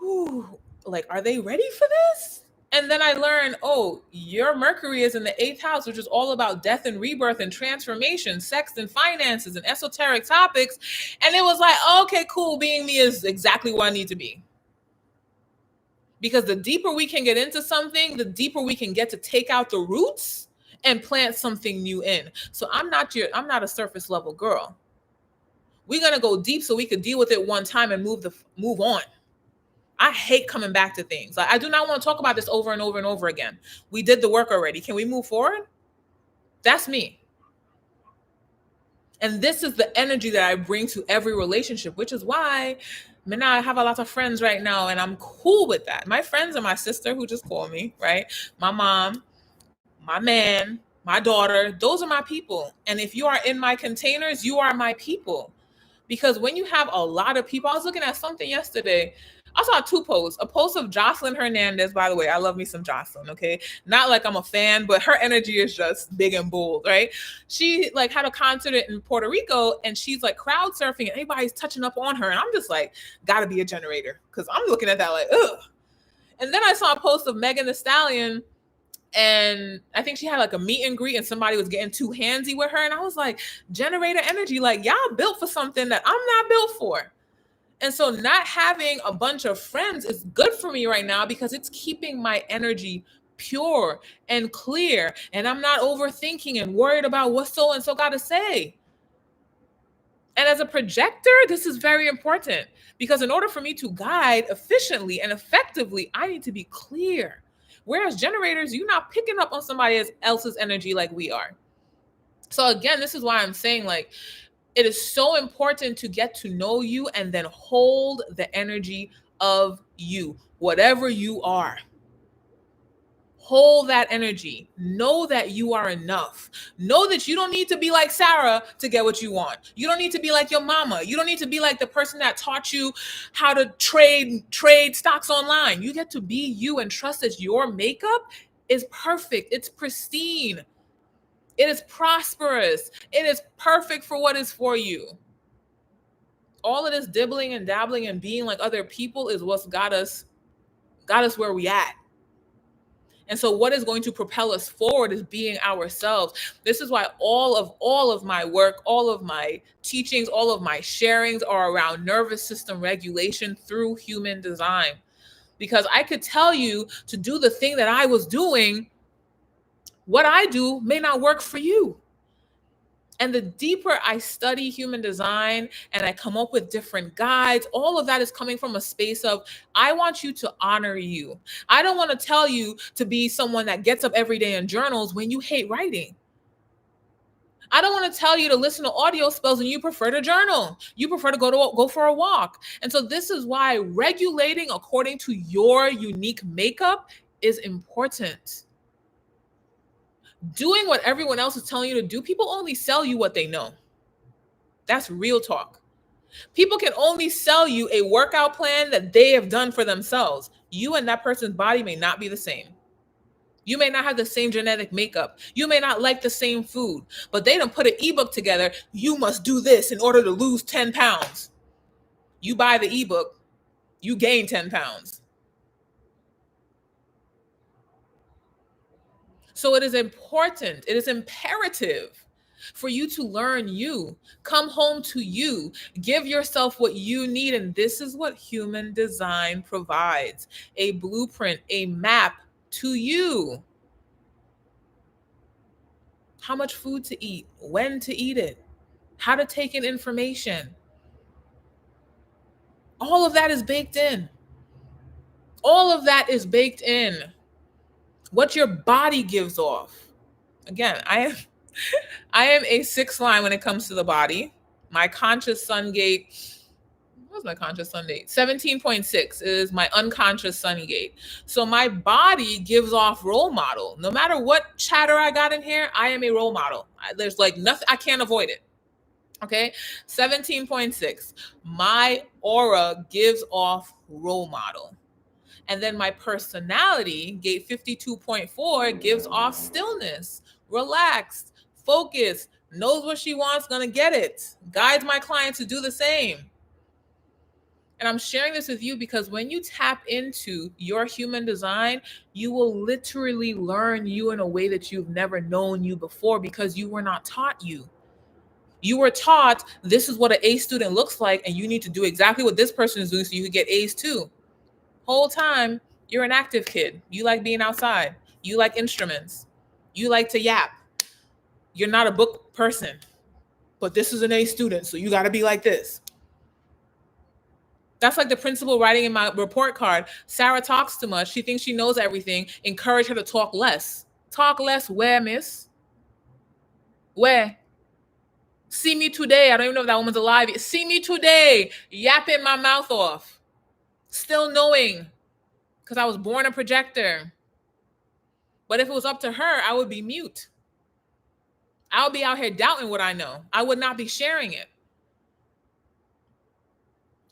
ooh, like, are they ready for this? And then I learned, oh, your Mercury is in the 8th house, which is all about death and rebirth and transformation, sex and finances and esoteric topics. And it was like, okay, cool. Being me is exactly what I need to be. Because the deeper we can get into something, the deeper we can get to take out the roots and plant something new in. So I'm not a surface level girl. We're gonna go deep so we could deal with it one time and move on. I hate coming back to things. Like, I do not want to talk about this over and over and over again. We did the work already. Can we move forward? That's me. And this is the energy that I bring to every relationship, which is why now I have a lot of friends right now, and I'm cool with that. My friends are my sister who just called me, right? My mom, my man, my daughter, those are my people. And if you are in my containers, you are my people. Because when you have a lot of people, I was looking at something yesterday. I saw two posts. A post of Jocelyn Hernandez, by the way. I love me some Jocelyn, okay? Not like I'm a fan, but her energy is just big and bold, right? She like had a concert in Puerto Rico and she's like crowd surfing and everybody's touching up on her. And I'm just like, gotta be a generator. Because I'm looking at that like, ugh. And then I saw a post of Megan Thee Stallion, and I think she had like a meet and greet and somebody was getting too handsy with her. And I was like, generator energy, like y'all built for something that I'm not built for. And so not having a bunch of friends is good for me right now because it's keeping my energy pure and clear. And I'm not overthinking and worried about what so and so got to say. And as a projector, this is very important because in order for me to guide efficiently and effectively, I need to be clear. Whereas generators, you're not picking up on somebody else's energy like we are. So again, this is why I'm saying like, it is so important to get to know you and then hold the energy of you, whatever you are. Hold that energy. Know that you are enough. Know that you don't need to be like Sarah to get what you want. You don't need to be like your mama. You don't need to be like the person that taught you how to trade stocks online. You get to be you and trust that your makeup is perfect. It's pristine. It is prosperous. It is perfect for what is for you. All of this dibbling and dabbling and being like other people is what's got us where we at. And so what is going to propel us forward is being ourselves. This is why all of my work, all of my teachings, all of my sharings are around nervous system regulation through human design. Because I could tell you to do the thing that I was doing, what I do may not work for you. And the deeper I study human design and I come up with different guides, all of that is coming from a space of, I want you to honor you. I don't want to tell you to be someone that gets up every day and journals when you hate writing. I don't want to tell you to listen to audio spells and you prefer to journal. You prefer to go for a walk. And so this is why regulating according to your unique makeup is important. Doing what everyone else is telling you to do, people only sell you what they know. That's real talk. People can only sell you a workout plan that they have done for themselves. You and that person's body may not be the same. You may not have the same genetic makeup. You may not like the same food, but they don't put an ebook together. You must do this in order to lose 10 pounds. You buy the ebook, you gain 10 pounds. So it is important, it is imperative for you to learn you, come home to you, give yourself what you need. And this is what human design provides: a blueprint, a map to you. How much food to eat, when to eat it, how to take in information. All of that is baked in. All of that is baked in. What your body gives off. Again, I am a 6 line when it comes to the body. My conscious sun gate, what's my conscious sun gate? 17.6 is my unconscious sun gate. So my body gives off role model. No matter what chatter I got in here, I am a role model. There's like nothing, I can't avoid it. Okay, 17.6. My aura gives off role model. And then my personality, gate 52.4, gives off stillness, relaxed, focused, knows what she wants, gonna get it, guides my clients to do the same. And I'm sharing this with you because when you tap into your human design, you will literally learn you in a way that you've never known you before because you were not taught you. You were taught this is what an A student looks like, and you need to do exactly what this person is doing so you can get A's too. Whole time You're an active kid. You like being outside. You like instruments. You like to yap. You're not a book person, but this is an A student, so you got to be like this. That's like the principal writing in my report card. Sarah talks too much. She thinks she knows everything. Encourage her to talk less. Talk less where, miss? Where? See me today. I don't even know if that woman's alive. See me today. Yapping my mouth off. Still knowing. Because I was born a projector. But if it was up to her, I would be mute. I would be out here doubting what I know. I would not be sharing it.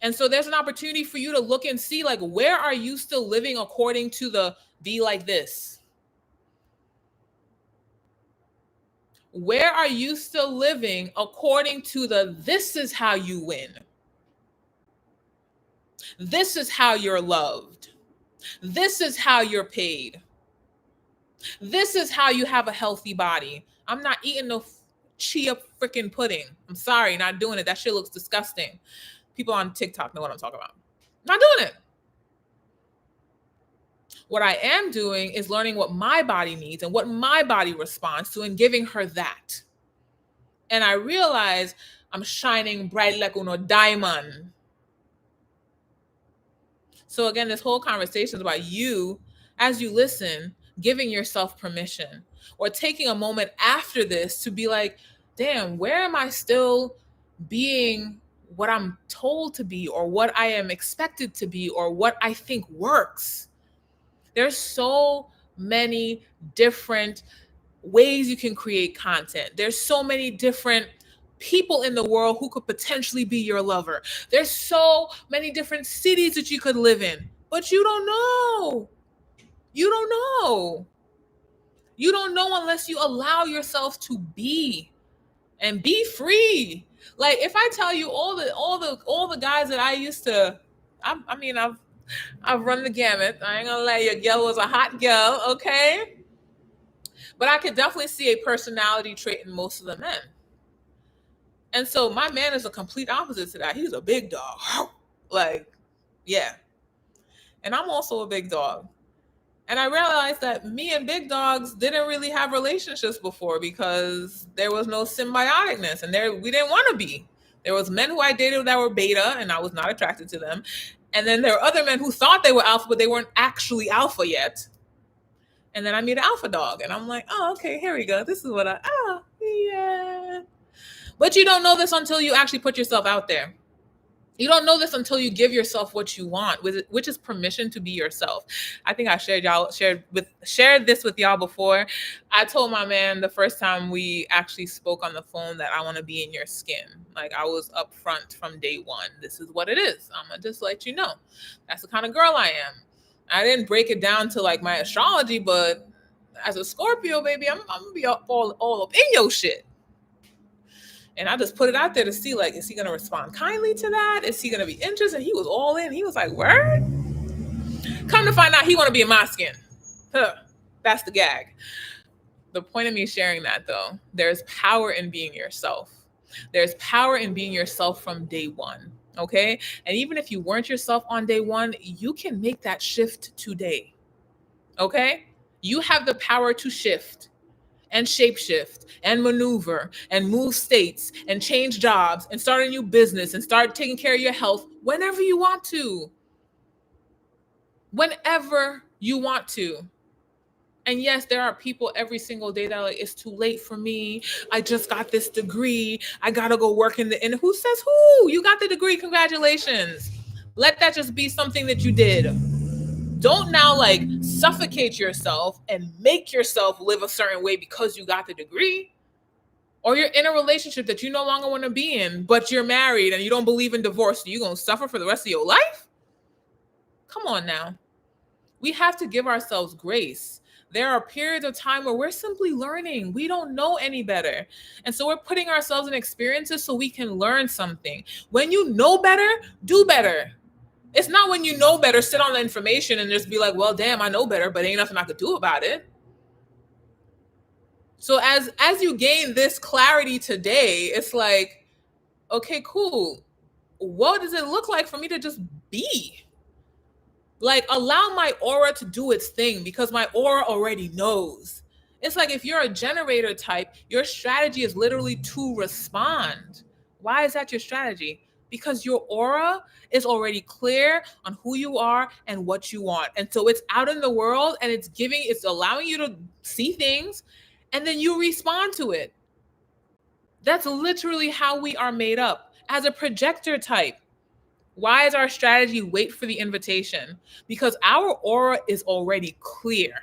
And so there's an opportunity for you to look and see, like, where are you still living according to the be like this? Where are you still living according to the this is how you win? This is how you're loved. This is how you're paid. This is how you have a healthy body. I'm not eating no chia freaking pudding. I'm sorry, not doing it. That shit looks disgusting. People on TikTok know what I'm talking about. Not doing it. What I am doing is learning what my body needs and what my body responds to and giving her that. And I realize I'm shining bright like a diamond. So again, this whole conversation is about you, as you listen, giving yourself permission or taking a moment after this to be like, damn, where am I still being what I'm told to be or what I am expected to be or what I think works? There's so many different ways you can create content. There's so many different people in the world who could potentially be your lover. There's so many different cities that you could live in, but you don't know. You don't know. You don't know unless you allow yourself to be and be free. Like if I tell you all the guys that I used to, I've run the gamut. I ain't gonna lie, your girl was a hot girl, okay? But I could definitely see a personality trait in most of the men. And so my man is a complete opposite to that. He's a big dog. Like, yeah. And I'm also a big dog. And I realized that me and big dogs didn't really have relationships before because there was no symbioticness and we didn't want to be. There was men who I dated that were beta and I was not attracted to them. And then there were other men who thought they were alpha, but they weren't actually alpha yet. And then I meet an alpha dog and I'm like, oh, okay, here we go. This is what yeah. But you don't know this until you actually put yourself out there. You don't know this until you give yourself what you want, which is permission to be yourself. I think I shared this with y'all before. I told my man the first time we actually spoke on the phone that I want to be in your skin. Like I was upfront from day one. This is what it is. I'm gonna just let you know. That's the kind of girl I am. I didn't break it down to like my astrology, but as a Scorpio, baby, I'm gonna be all up in your shit. And I just put it out there to see, like, is he going to respond kindly to that? Is he going to be interested? He was all in. He was like, word? Come to find out he want to be in my skin. Huh. That's the gag. The point of me sharing that, though, there's power in being yourself. There's power in being yourself from day one, okay? And even if you weren't yourself on day one, you can make that shift today, okay? You have the power to shift and shapeshift and maneuver and move states and change jobs and start a new business and start taking care of your health whenever you want to. Whenever you want to. And yes, there are people every single day that are like, it's too late for me. I just got this degree. I got to go work and who says who? You got the degree. Congratulations. Let that just be something that you did. Don't now like suffocate yourself and make yourself live a certain way because you got the degree. Or you're in a relationship that you no longer want to be in, but you're married and you don't believe in divorce. So you're going to suffer for the rest of your life? Come on now. We have to give ourselves grace. There are periods of time where we're simply learning. We don't know any better. And so we're putting ourselves in experiences so we can learn something. When you know better, do better. It's not when you know better, sit on the information and just be like, well, damn, I know better, but ain't nothing I could do about it. So as you gain this clarity today, it's like, okay, cool. What does it look like for me to just be? Like, allow my aura to do its thing because my aura already knows. It's like if you're a generator type, your strategy is literally to respond. Why is that your strategy? Because your aura is already clear on who you are and what you want. And so it's out in the world and it's allowing you to see things and then you respond to it. That's literally how we are made up. As a projector type, why is our strategy wait for the invitation? Because our aura is already clear.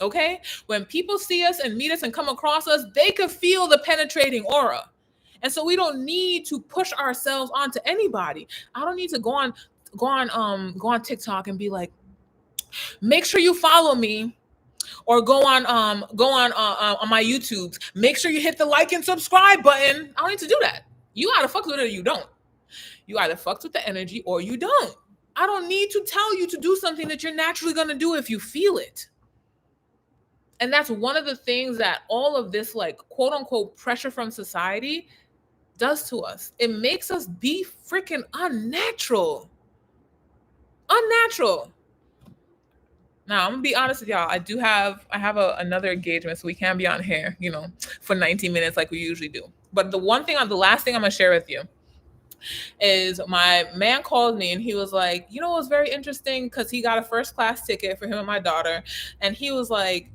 Okay? When people see us and meet us and come across us, they could feel the penetrating aura. And so we don't need to push ourselves onto anybody. I don't need to go on TikTok and be like, make sure you follow me, or go on my YouTubes. Make sure you hit the like and subscribe button. I don't need to do that. You either fuck with it or you don't. You either fucked with the energy or you don't. I don't need to tell you to do something that you're naturally going to do if you feel it. And that's one of the things that all of this, like, quote unquote, pressure from society does to us. It makes us be freaking unnatural. Unnatural. Now, I'm gonna be honest with y'all. I have another engagement, so we can't be on here, for 90 minutes like we usually do. But the last thing I'm gonna share with you is my man called me and he was like, it was very interesting because he got a first class ticket for him and my daughter. And he was like,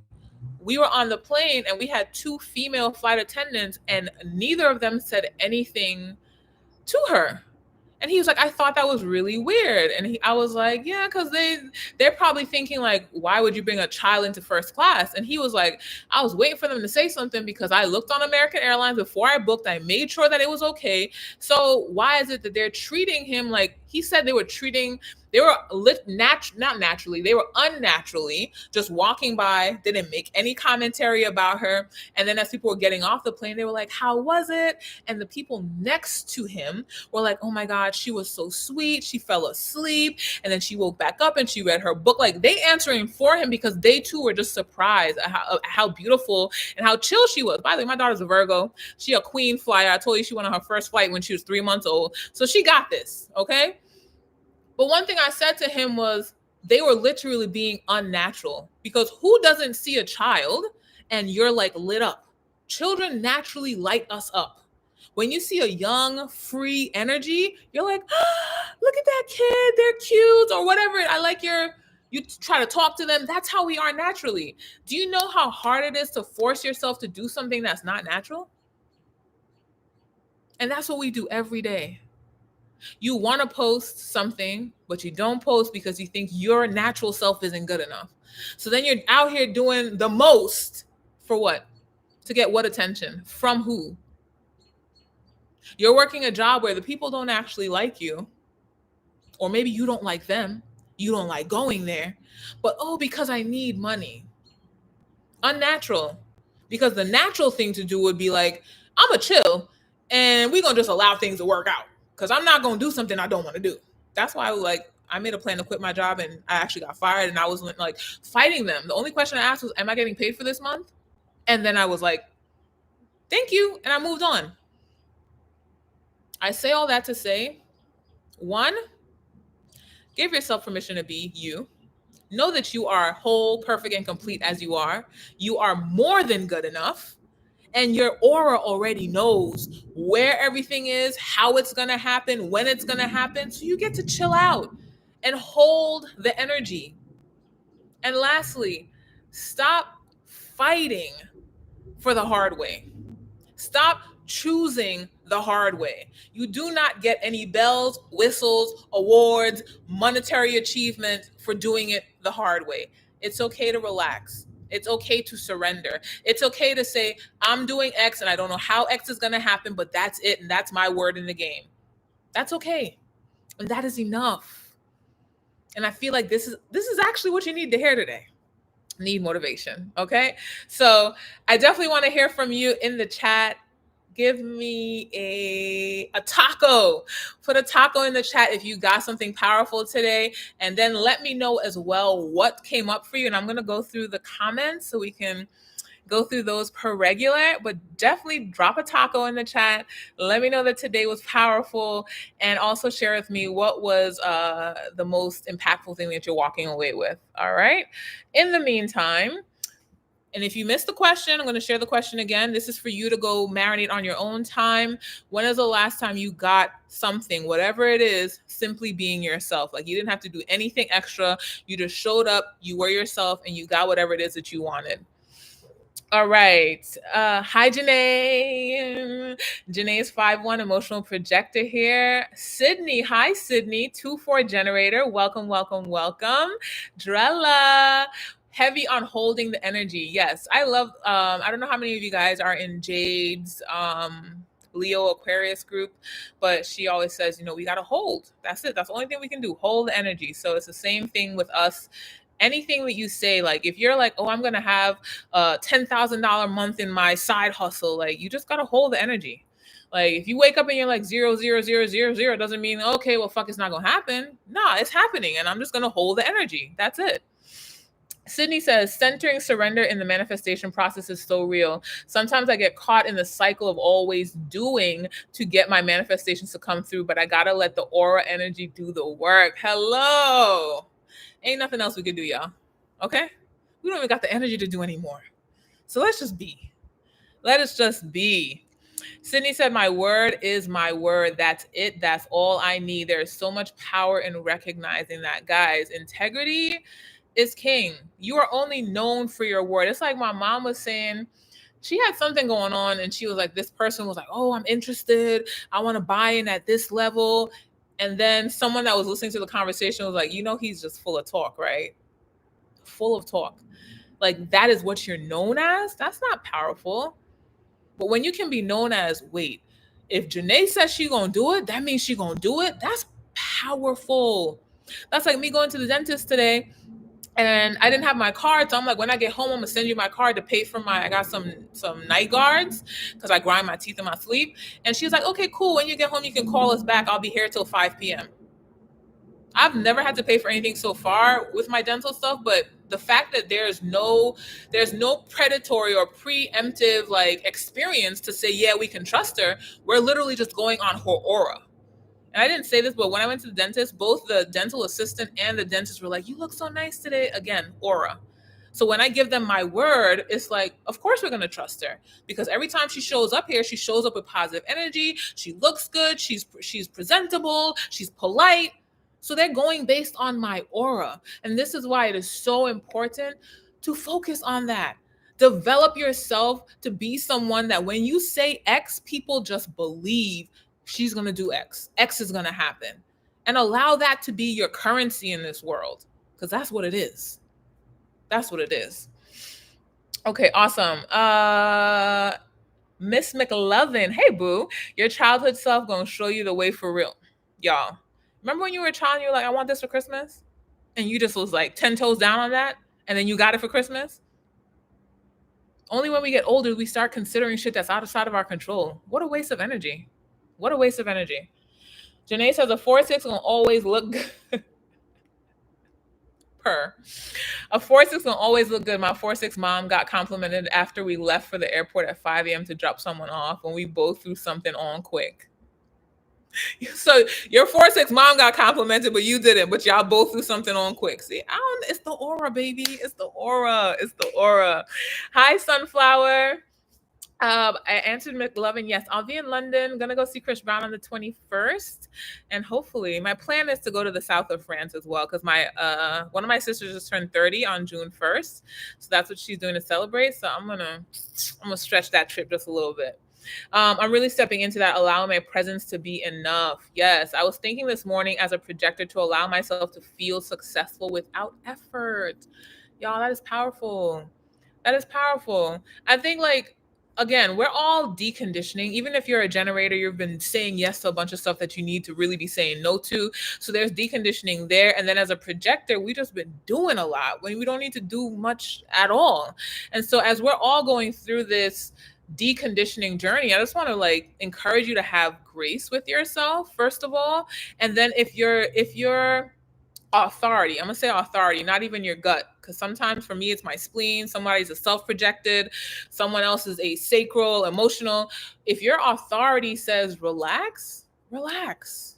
we were on the plane and we had two female flight attendants and neither of them said anything to her. And he was like, I thought that was really weird. And I was like, yeah, because they're probably thinking like, why would you bring a child into first class? And he was like, I was waiting for them to say something because I looked on American Airlines before I booked. I made sure that it was okay. So why is it that they're treating him like, he said they were not naturally, they were unnaturally just walking by, didn't make any commentary about her. And then as people were getting off the plane, they were like, how was it? And the people next to him were like, oh my God, she was so sweet. She fell asleep and then she woke back up and she read her book. Like, they answering for him because they too were just surprised at how beautiful and how chill she was. By the way, my daughter's a Virgo. She a queen flyer. I told you she went on her first flight when she was 3 months old. So she got this, okay? But one thing I said to him was, they were literally being unnatural, because who doesn't see a child and you're like lit up? Children naturally light us up. When you see a young, free energy, you're like, look at that kid, they're cute, or whatever. You try to talk to them. That's how we are naturally. Do you know how hard it is to force yourself to do something that's not natural? And that's what we do every day. You want to post something, but you don't post because you think your natural self isn't good enough. So then you're out here doing the most for what? To get what attention? From who? You're working a job where the people don't actually like you, or maybe you don't like them. You don't like going there, but because I need money. Unnatural. Because the natural thing to do would be like, I'm a chill and we're going to just allow things to work out. Because I'm not going to do something I don't want to do. That's why I made a plan to quit my job and I actually got fired and I was like fighting them. The only question I asked was, am I getting paid for this month? And then I was like, thank you. And I moved on. I say all that to say, one, give yourself permission to be you. Know that you are whole, perfect, and complete as you are. You are more than good enough. And your aura already knows where everything is, how it's going to happen, when it's going to happen. So you get to chill out and hold the energy. And lastly, stop fighting for the hard way. Stop choosing the hard way. You do not get any bells, whistles, awards, monetary achievement for doing it the hard way. It's okay to relax. It's okay to surrender. It's okay to say, I'm doing X and I don't know how X is going to happen, but that's it. And that's my word in the game. That's okay. And that is enough. And I feel like this is actually what you need to hear today. Need motivation. Okay. So I definitely want to hear from you in the chat. Give me a taco. Put a taco in the chat if you got something powerful today. And then let me know as well what came up for you. And I'm going to go through the comments so we can go through those per regular, but definitely drop a taco in the chat. Let me know that today was powerful, and also share with me what was the most impactful thing that you're walking away with. All right. In the meantime, and if you missed the question, I'm going to share the question again. This is for you to go marinate on your own time. When is the last time you got something, whatever it is, simply being yourself? Like, you didn't have to do anything extra. You just showed up, you were yourself, and you got whatever it is that you wanted. All right. Hi, Janae. Janae's 5'1" emotional projector here. Sydney. Hi, Sydney. 2-4 generator. Welcome, welcome, welcome. Drella. Heavy on holding the energy. Yes. I love, I don't know how many of you guys are in Jade's Leo Aquarius group, but she always says, we got to hold. That's it. That's the only thing we can do. Hold the energy. So it's the same thing with us. Anything that you say, like if you're like, oh, I'm gonna have a $10,000 month in my side hustle, like you just gotta hold the energy. Like if you wake up and you're like 0, 0, 0, 0, 0, doesn't mean okay, well fuck, it's not gonna happen. Nah, it's happening, and I'm just gonna hold the energy. That's it. Sydney says, centering surrender in the manifestation process is so real. Sometimes I get caught in the cycle of always doing to get my manifestations to come through, but I gotta let the aura energy do the work. Hello. Ain't nothing else we could do, y'all. Okay? We don't even got the energy to do anymore. So let's just be. Let us just be. Sydney said, my word is my word. That's it. That's all I need. There is so much power in recognizing that, guys. Integrity is king. You are only known for your word. It's like my mom was saying, she had something going on and she was like, this person was like, oh, I'm interested. I want to buy in at this level. And then someone that was listening to the conversation was like, he's just full of talk, right? Full of talk. Like, that is what you're known as? That's not powerful. But when you can be known as, wait, if Janae says she gonna do it, that means she gonna do it. That's powerful. That's like me going to the dentist today and I didn't have my card. So I'm like, when I get home, I'm gonna send you my card to pay for I got some night guards because I grind my teeth in my sleep. And she's like, okay, cool. When you get home, you can call us back. I'll be here till 5 p.m. I've never had to pay for anything so far with my dental stuff, but the fact that there's no predatory or preemptive like experience to say, yeah, we can trust her. We're literally just going on her aura. And I didn't say this, but when I went to the dentist, both the dental assistant and the dentist were like, you look so nice today. Again, aura. So when I give them my word, it's like, of course we're going to trust her, because every time she shows up here, she shows up with positive energy. She looks good. She's presentable. She's polite. So they're going based on my aura. And this is why it is so important to focus on that. Develop yourself to be someone that when you say X, people just believe she's going to do X. X is going to happen. And allow that to be your currency in this world, because that's what it is. That's what it is. Okay, awesome. Miss McLovin. Hey, boo. Your childhood self going to show you the way for real. Y'all, remember when you were a child and you were like, I want this for Christmas? And you just was like 10 toes down on that? And then you got it for Christmas? Only when we get older, we start considering shit that's outside of our control. What a waste of energy. What a waste of energy. Janae says a 4-6 will always look good. A 4-6 will always look good. My 4-6 mom got complimented after we left for the airport at 5 a.m. to drop someone off when we both threw something on quick. So your 4-6 mom got complimented, but you didn't. But y'all both threw something on quick. See, it's the aura, baby. It's the aura. It's the aura. Hi, Sunflower. I answered McLovin. Yes, I'll be in London. Gonna go see Chris Brown on the 21st, and hopefully, my plan is to go to the south of France as well, because my one of my sisters just turned 30 on June 1st, so that's what she's doing to celebrate. So I'm gonna stretch that trip just a little bit. I'm really stepping into that, allowing my presence to be enough. Yes, I was thinking this morning as a projector to allow myself to feel successful without effort. Y'all, that is powerful. That is powerful. I think again, we're all deconditioning. Even if you're a generator, you've been saying yes to a bunch of stuff that you need to really be saying no to. So there's deconditioning there. And then as a projector, we just been doing a lot when we don't need to do much at all. And so as we're all going through this deconditioning journey, I just want to encourage you to have grace with yourself, first of all. And then if you're authority, I'm gonna say authority, not even your gut, Because sometimes for me, it's my spleen. Somebody's a self-projected. Someone else is a sacral, emotional. If your authority says relax, relax.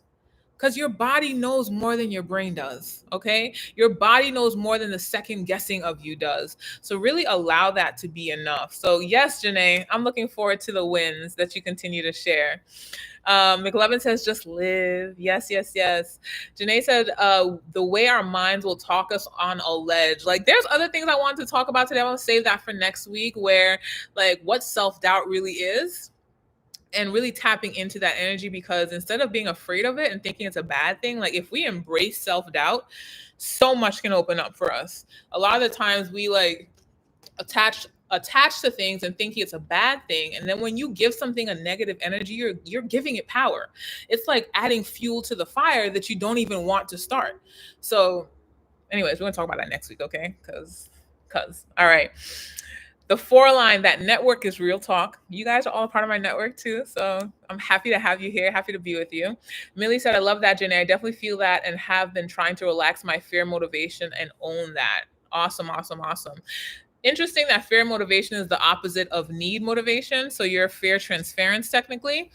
Because your body knows more than your brain does. Okay. Your body knows more than the second guessing of you does. So really allow that to be enough. So, yes, Janae, I'm looking forward to the wins that you continue to share. McLevin says, just live. Yes, yes, yes. Janae said, the way our minds will talk us on a ledge. Like, there's other things I want to talk about today. I want to save that for next week, where, like, what self doubt really is, and really tapping into that energy, because instead of being afraid of it and thinking it's a bad thing, like, if we embrace self-doubt, so much can open up for us. A lot of the times we like attach to things and thinking it's a bad thing, and then when you give something a negative energy, you're giving it power. It's like adding fuel to the fire that you don't even want to start. So anyways, we're gonna talk about that next week, okay? Because all right. The 4 line, that network is real talk. You guys are all a part of my network too. So I'm happy to have you here. Happy to be with you. Millie said, I love that, Janae. I definitely feel that and have been trying to relax my fear motivation and own that. Awesome, awesome, awesome. Interesting that fear motivation is the opposite of need motivation. So you're fear transference technically.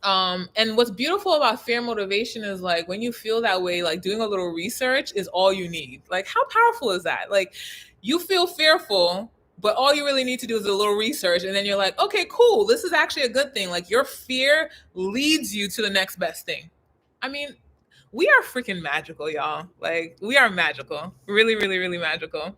And what's beautiful about fear motivation is, like, when you feel that way, like, doing a little research is all you need. Like, how powerful is that? Like, you feel fearful, but all you really need to do is a little research, and then you're like, okay, cool, this is actually a good thing. Like, your fear leads you to the next best thing. I mean, we are freaking magical, y'all. Like, we are magical. Really, really, really magical.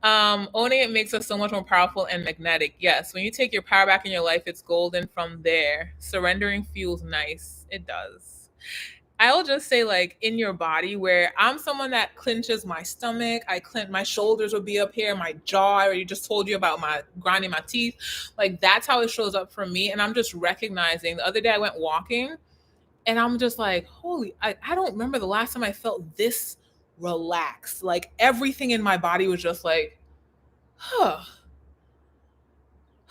Owning it makes us so much more powerful and magnetic. Yes, when you take your power back in your life, it's golden from there. Surrendering feels nice. It does. I'll just say, like, in your body, where I'm someone that clenches my stomach, I clench my shoulders will be up here, my jaw. I already just told you about my grinding my teeth. Like, that's how it shows up for me. And I'm just recognizing. The other day I went walking, and I'm just like, holy, I don't remember the last time I felt this relaxed. Like, everything in my body was just like, huh,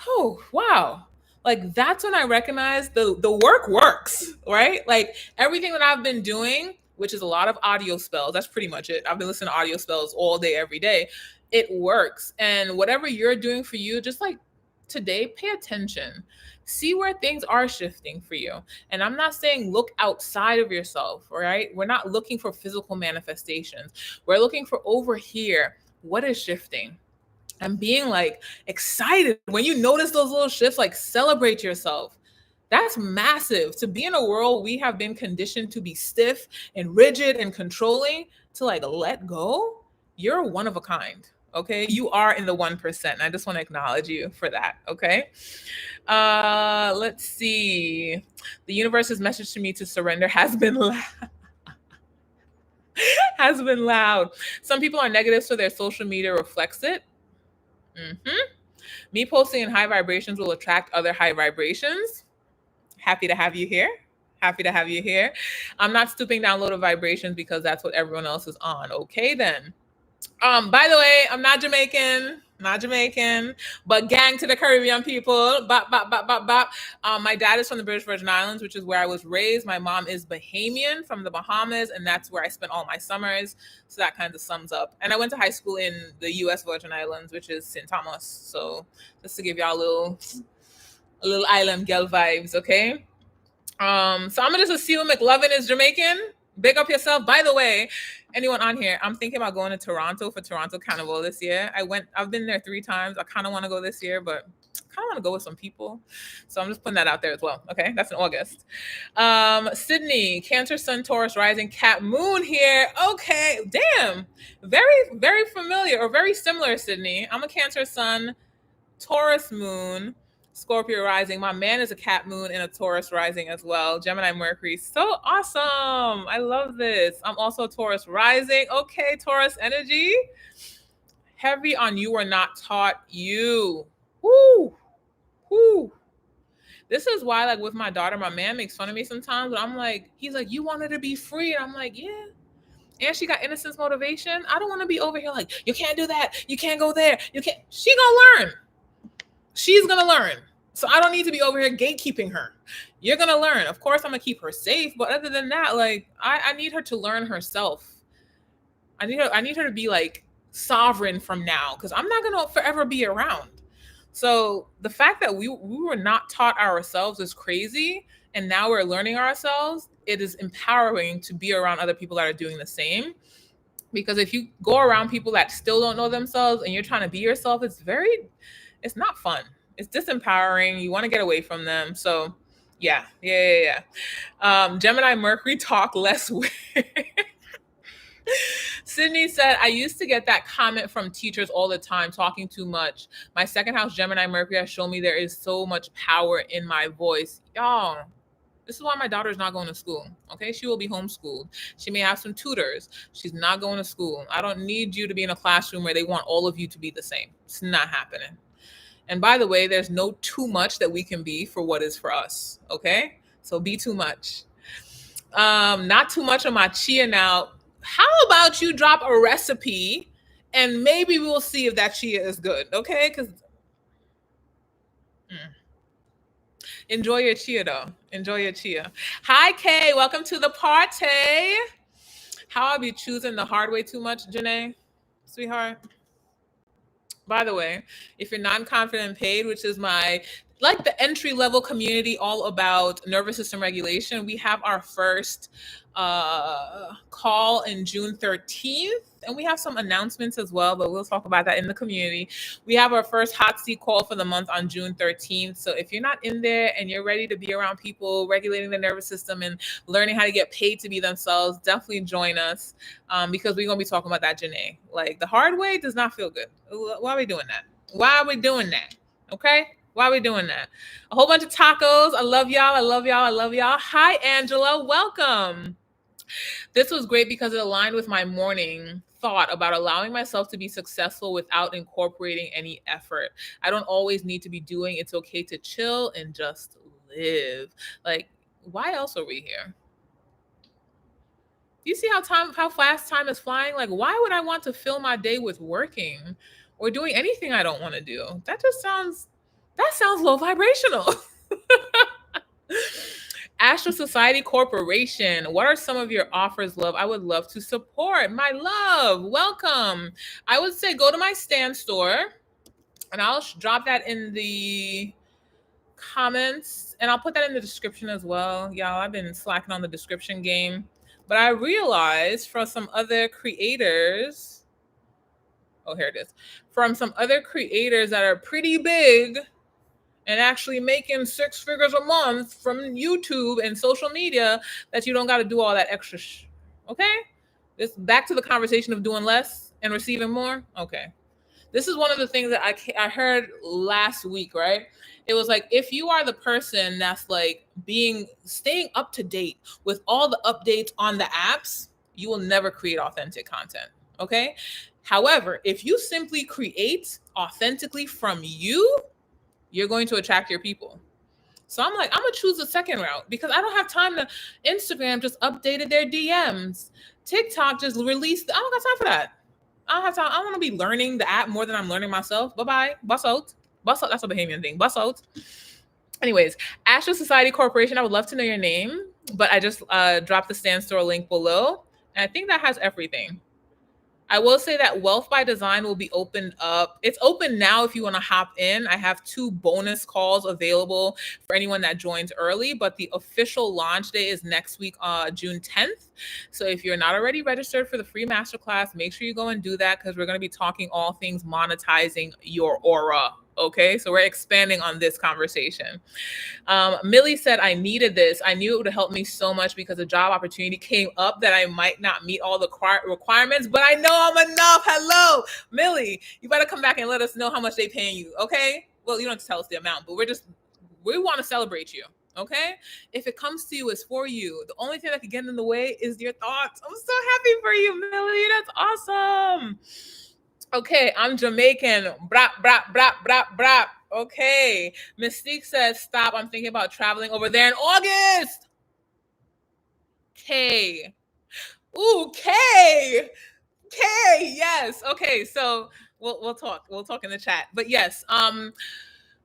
oh, wow. Like, that's when I recognize the work works, right? Like, everything that I've been doing, which is a lot of audio spells, that's pretty much it. I've been listening to audio spells all day, every day. It works. And whatever you're doing for you, just like today, pay attention. See where things are shifting for you. And I'm not saying look outside of yourself, right? We're not looking for physical manifestations. We're looking for over here. What is shifting? And being like excited when you notice those little shifts, like, celebrate yourself. That's massive. To be in a world we have been conditioned to be stiff and rigid and controlling, to like let go, you're one of a kind. Okay. You are in the 1%. And I just want to acknowledge you for that. Okay. Let's see. The universe's message to me to surrender has been has been loud. Some people are negative, so their social media reflects it. Me posting in high vibrations will attract other high vibrations. Happy to have you here. Happy to have you here. I'm not stooping down low to vibrations because that's what everyone else is on. Okay, then. By the way, I'm not Jamaican, but gang to the Caribbean people. Bop, bop, bop, bop, bop. My dad is from the British Virgin Islands, which is where I was raised. My mom is Bahamian from the Bahamas, and that's where I spent all my summers. So that kind of sums up. And I went to high school in the U.S. Virgin Islands, which is St. Thomas. So just to give y'all a little island girl vibes, okay? So I'm gonna just assume McLovin is Jamaican. Big up yourself. By the way, anyone on here, I'm thinking about going to Toronto for Toronto Carnival this year. I've been there 3 times. I kind of want to go this year, but I kind of want to go with some people. So I'm just putting that out there as well. Okay. That's in August. Sydney, Cancer, Sun, Taurus, Rising, Cat, Moon here. Okay. Damn. Very, very familiar or very similar, Sydney. I'm a Cancer, Sun, Taurus, Moon, Scorpio rising. My man is a Cat moon and a Taurus rising as well. Gemini Mercury. So awesome. I love this. I'm also a Taurus rising. Okay, Taurus energy. Heavy on you were not taught you. Woo. Woo. This is why, like, with my daughter, my man makes fun of me sometimes, but I'm like, he's like, you want her to be free? And I'm like, yeah. And she got innocence motivation. I don't want to be over here like, you can't do that. You can't go there. You can't. She gonna learn. She's going to learn. So I don't need to be over here gatekeeping her. You're going to learn. Of course, I'm going to keep her safe. But other than that, like, I need her to learn herself. I need her to be like sovereign from now because I'm not going to forever be around. So the fact that we were not taught ourselves is crazy, and now we're learning ourselves. It is empowering to be around other people that are doing the same. Because if you go around people that still don't know themselves and you're trying to be yourself, it's not fun. It's disempowering. You want to get away from them. So yeah. Gemini Mercury talk less weird. Sydney said, I used to get that comment from teachers all the time, talking too much. My second house, Gemini Mercury, has shown me there is so much power in my voice. Y'all, this is why my daughter is not going to school. Okay. She will be homeschooled. She may have some tutors. She's not going to school. I don't need you to be in a classroom where they want all of you to be the same. It's not happening. And by the way, there's no too much that we can be for what is for us. Okay. So be too much. Not too much on my chia now. How about you drop a recipe and maybe we'll see if that chia is good. Okay. Because enjoy your chia though. Enjoy your chia. Hi, Kay. Welcome to the party. How I'll be choosing the hard way too much, Janae, sweetheart? By the way, if you're non-confident paid, which is my like the entry level community all about nervous system regulation, we have our first call in June 13th. And we have some announcements as well, but we'll talk about that in the community. We have our first hot seat call for the month on June 13th. So if you're not in there and you're ready to be around people regulating the nervous system and learning how to get paid to be themselves, definitely join us because we're going to be talking about that, Janae. Like the hard way does not feel good. Why are we doing that? Why are we doing that? Okay? Why are we doing that? A whole bunch of tacos. I love y'all. I love y'all. I love y'all. Hi, Angela. Welcome. This was great because it aligned with my morning thought about allowing myself to be successful without incorporating any effort. I don't always need to be doing. It's okay to chill and just live. Like, why else are we here? Do you see how fast time is flying? Like, why would I want to fill my day with working or doing anything I don't want to do? That sounds low vibrational. Astro Society Corporation. What are some of your offers, love? I would love to support. My love, welcome. I would say go to my Stan store, and I'll drop that in the comments, and I'll put that in the description as well. Y'all, I've been slacking on the description game, but I realized from some other creators, here it is, from some other creators that are pretty big and actually making 6 figures a month from YouTube and social media, that you don't got to do all that extra okay? This back to the conversation of doing less and receiving more. Okay. This is one of the things that I heard last week, right? It was like, if you are the person that's like staying up to date with all the updates on the apps, you will never create authentic content. Okay. However, if you simply create authentically from you, you're going to attract your people. So I'm like, I'm going to choose the second route because I don't have time to. Instagram just updated their DMs. TikTok just released. I don't got time for that. I don't have time. I want to be learning the app more than I'm learning myself. Bye-bye. Bus out. Bus out. That's a Bahamian thing. Bus out. Anyways, Astro Society Corporation, I would love to know your name, but I just dropped the Stan Store link below. And I think that has everything. I will say that Wealth by Design will be opened up. It's open now if you want to hop in. I have 2 bonus calls available for anyone that joins early, but the official launch day is next week, June 10th. So if you're not already registered for the free masterclass, make sure you go and do that because we're going to be talking all things monetizing your aura. Okay, so we're expanding on this conversation. Millie said, I needed this. I knew it would help me so much because a job opportunity came up that I might not meet all the requirements, but I know I'm enough. Hello, Millie. You better come back and let us know how much they paying you. Okay. Well, you don't have to tell us the amount, but we want to celebrate you. Okay. If it comes to you, it's for you. The only thing that can get in the way is your thoughts. I'm so happy for you, Millie. That's awesome. Okay, I'm Jamaican. Brap, brap, brap, brap, brap. Okay. Mystique says, stop. I'm thinking about traveling over there in August. K. Ooh, K. K. Yes. Okay. So we'll talk. We'll talk in the chat. But yes,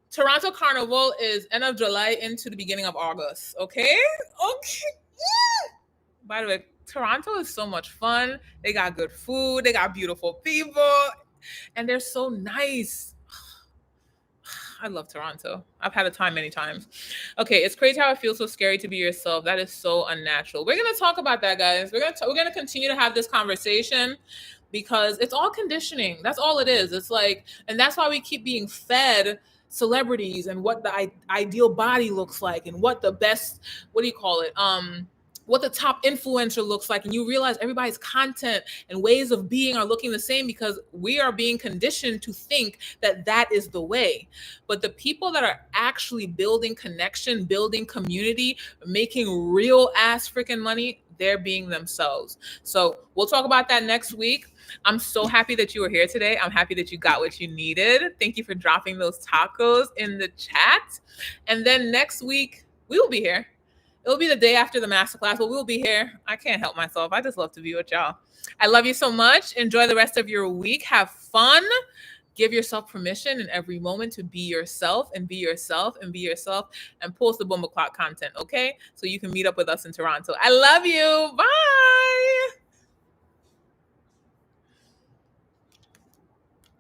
Toronto Carnival is end of July into the beginning of August. Okay. Okay. Yeah. By the way, Toronto is so much fun. They got good food, they got beautiful people, and they're so nice. I love Toronto. I've had a time many times. Okay, it's crazy how it feels so scary to be yourself. That is so unnatural. We're gonna talk about that, guys. We're gonna continue to have this conversation because it's all conditioning. That's all it is. It's like, and that's why we keep being fed celebrities and what the ideal body looks like and what the best, what do you call it? What the top influencer looks like, and you realize everybody's content and ways of being are looking the same because we are being conditioned to think that that is the way. But the people that are actually building connection, building community, making real ass freaking money, they're being themselves. So we'll talk about that next week. I'm so happy that you were here today. I'm happy that you got what you needed. Thank you for dropping those tacos in the chat. And then next week, we will be here. It'll be the day after the masterclass, but we'll be here. I can't help myself. I just love to be with y'all. I love you so much. Enjoy the rest of your week. Have fun. Give yourself permission in every moment to be yourself and be yourself and be yourself and post the Bomba Clock content, okay? So you can meet up with us in Toronto. I love you. Bye.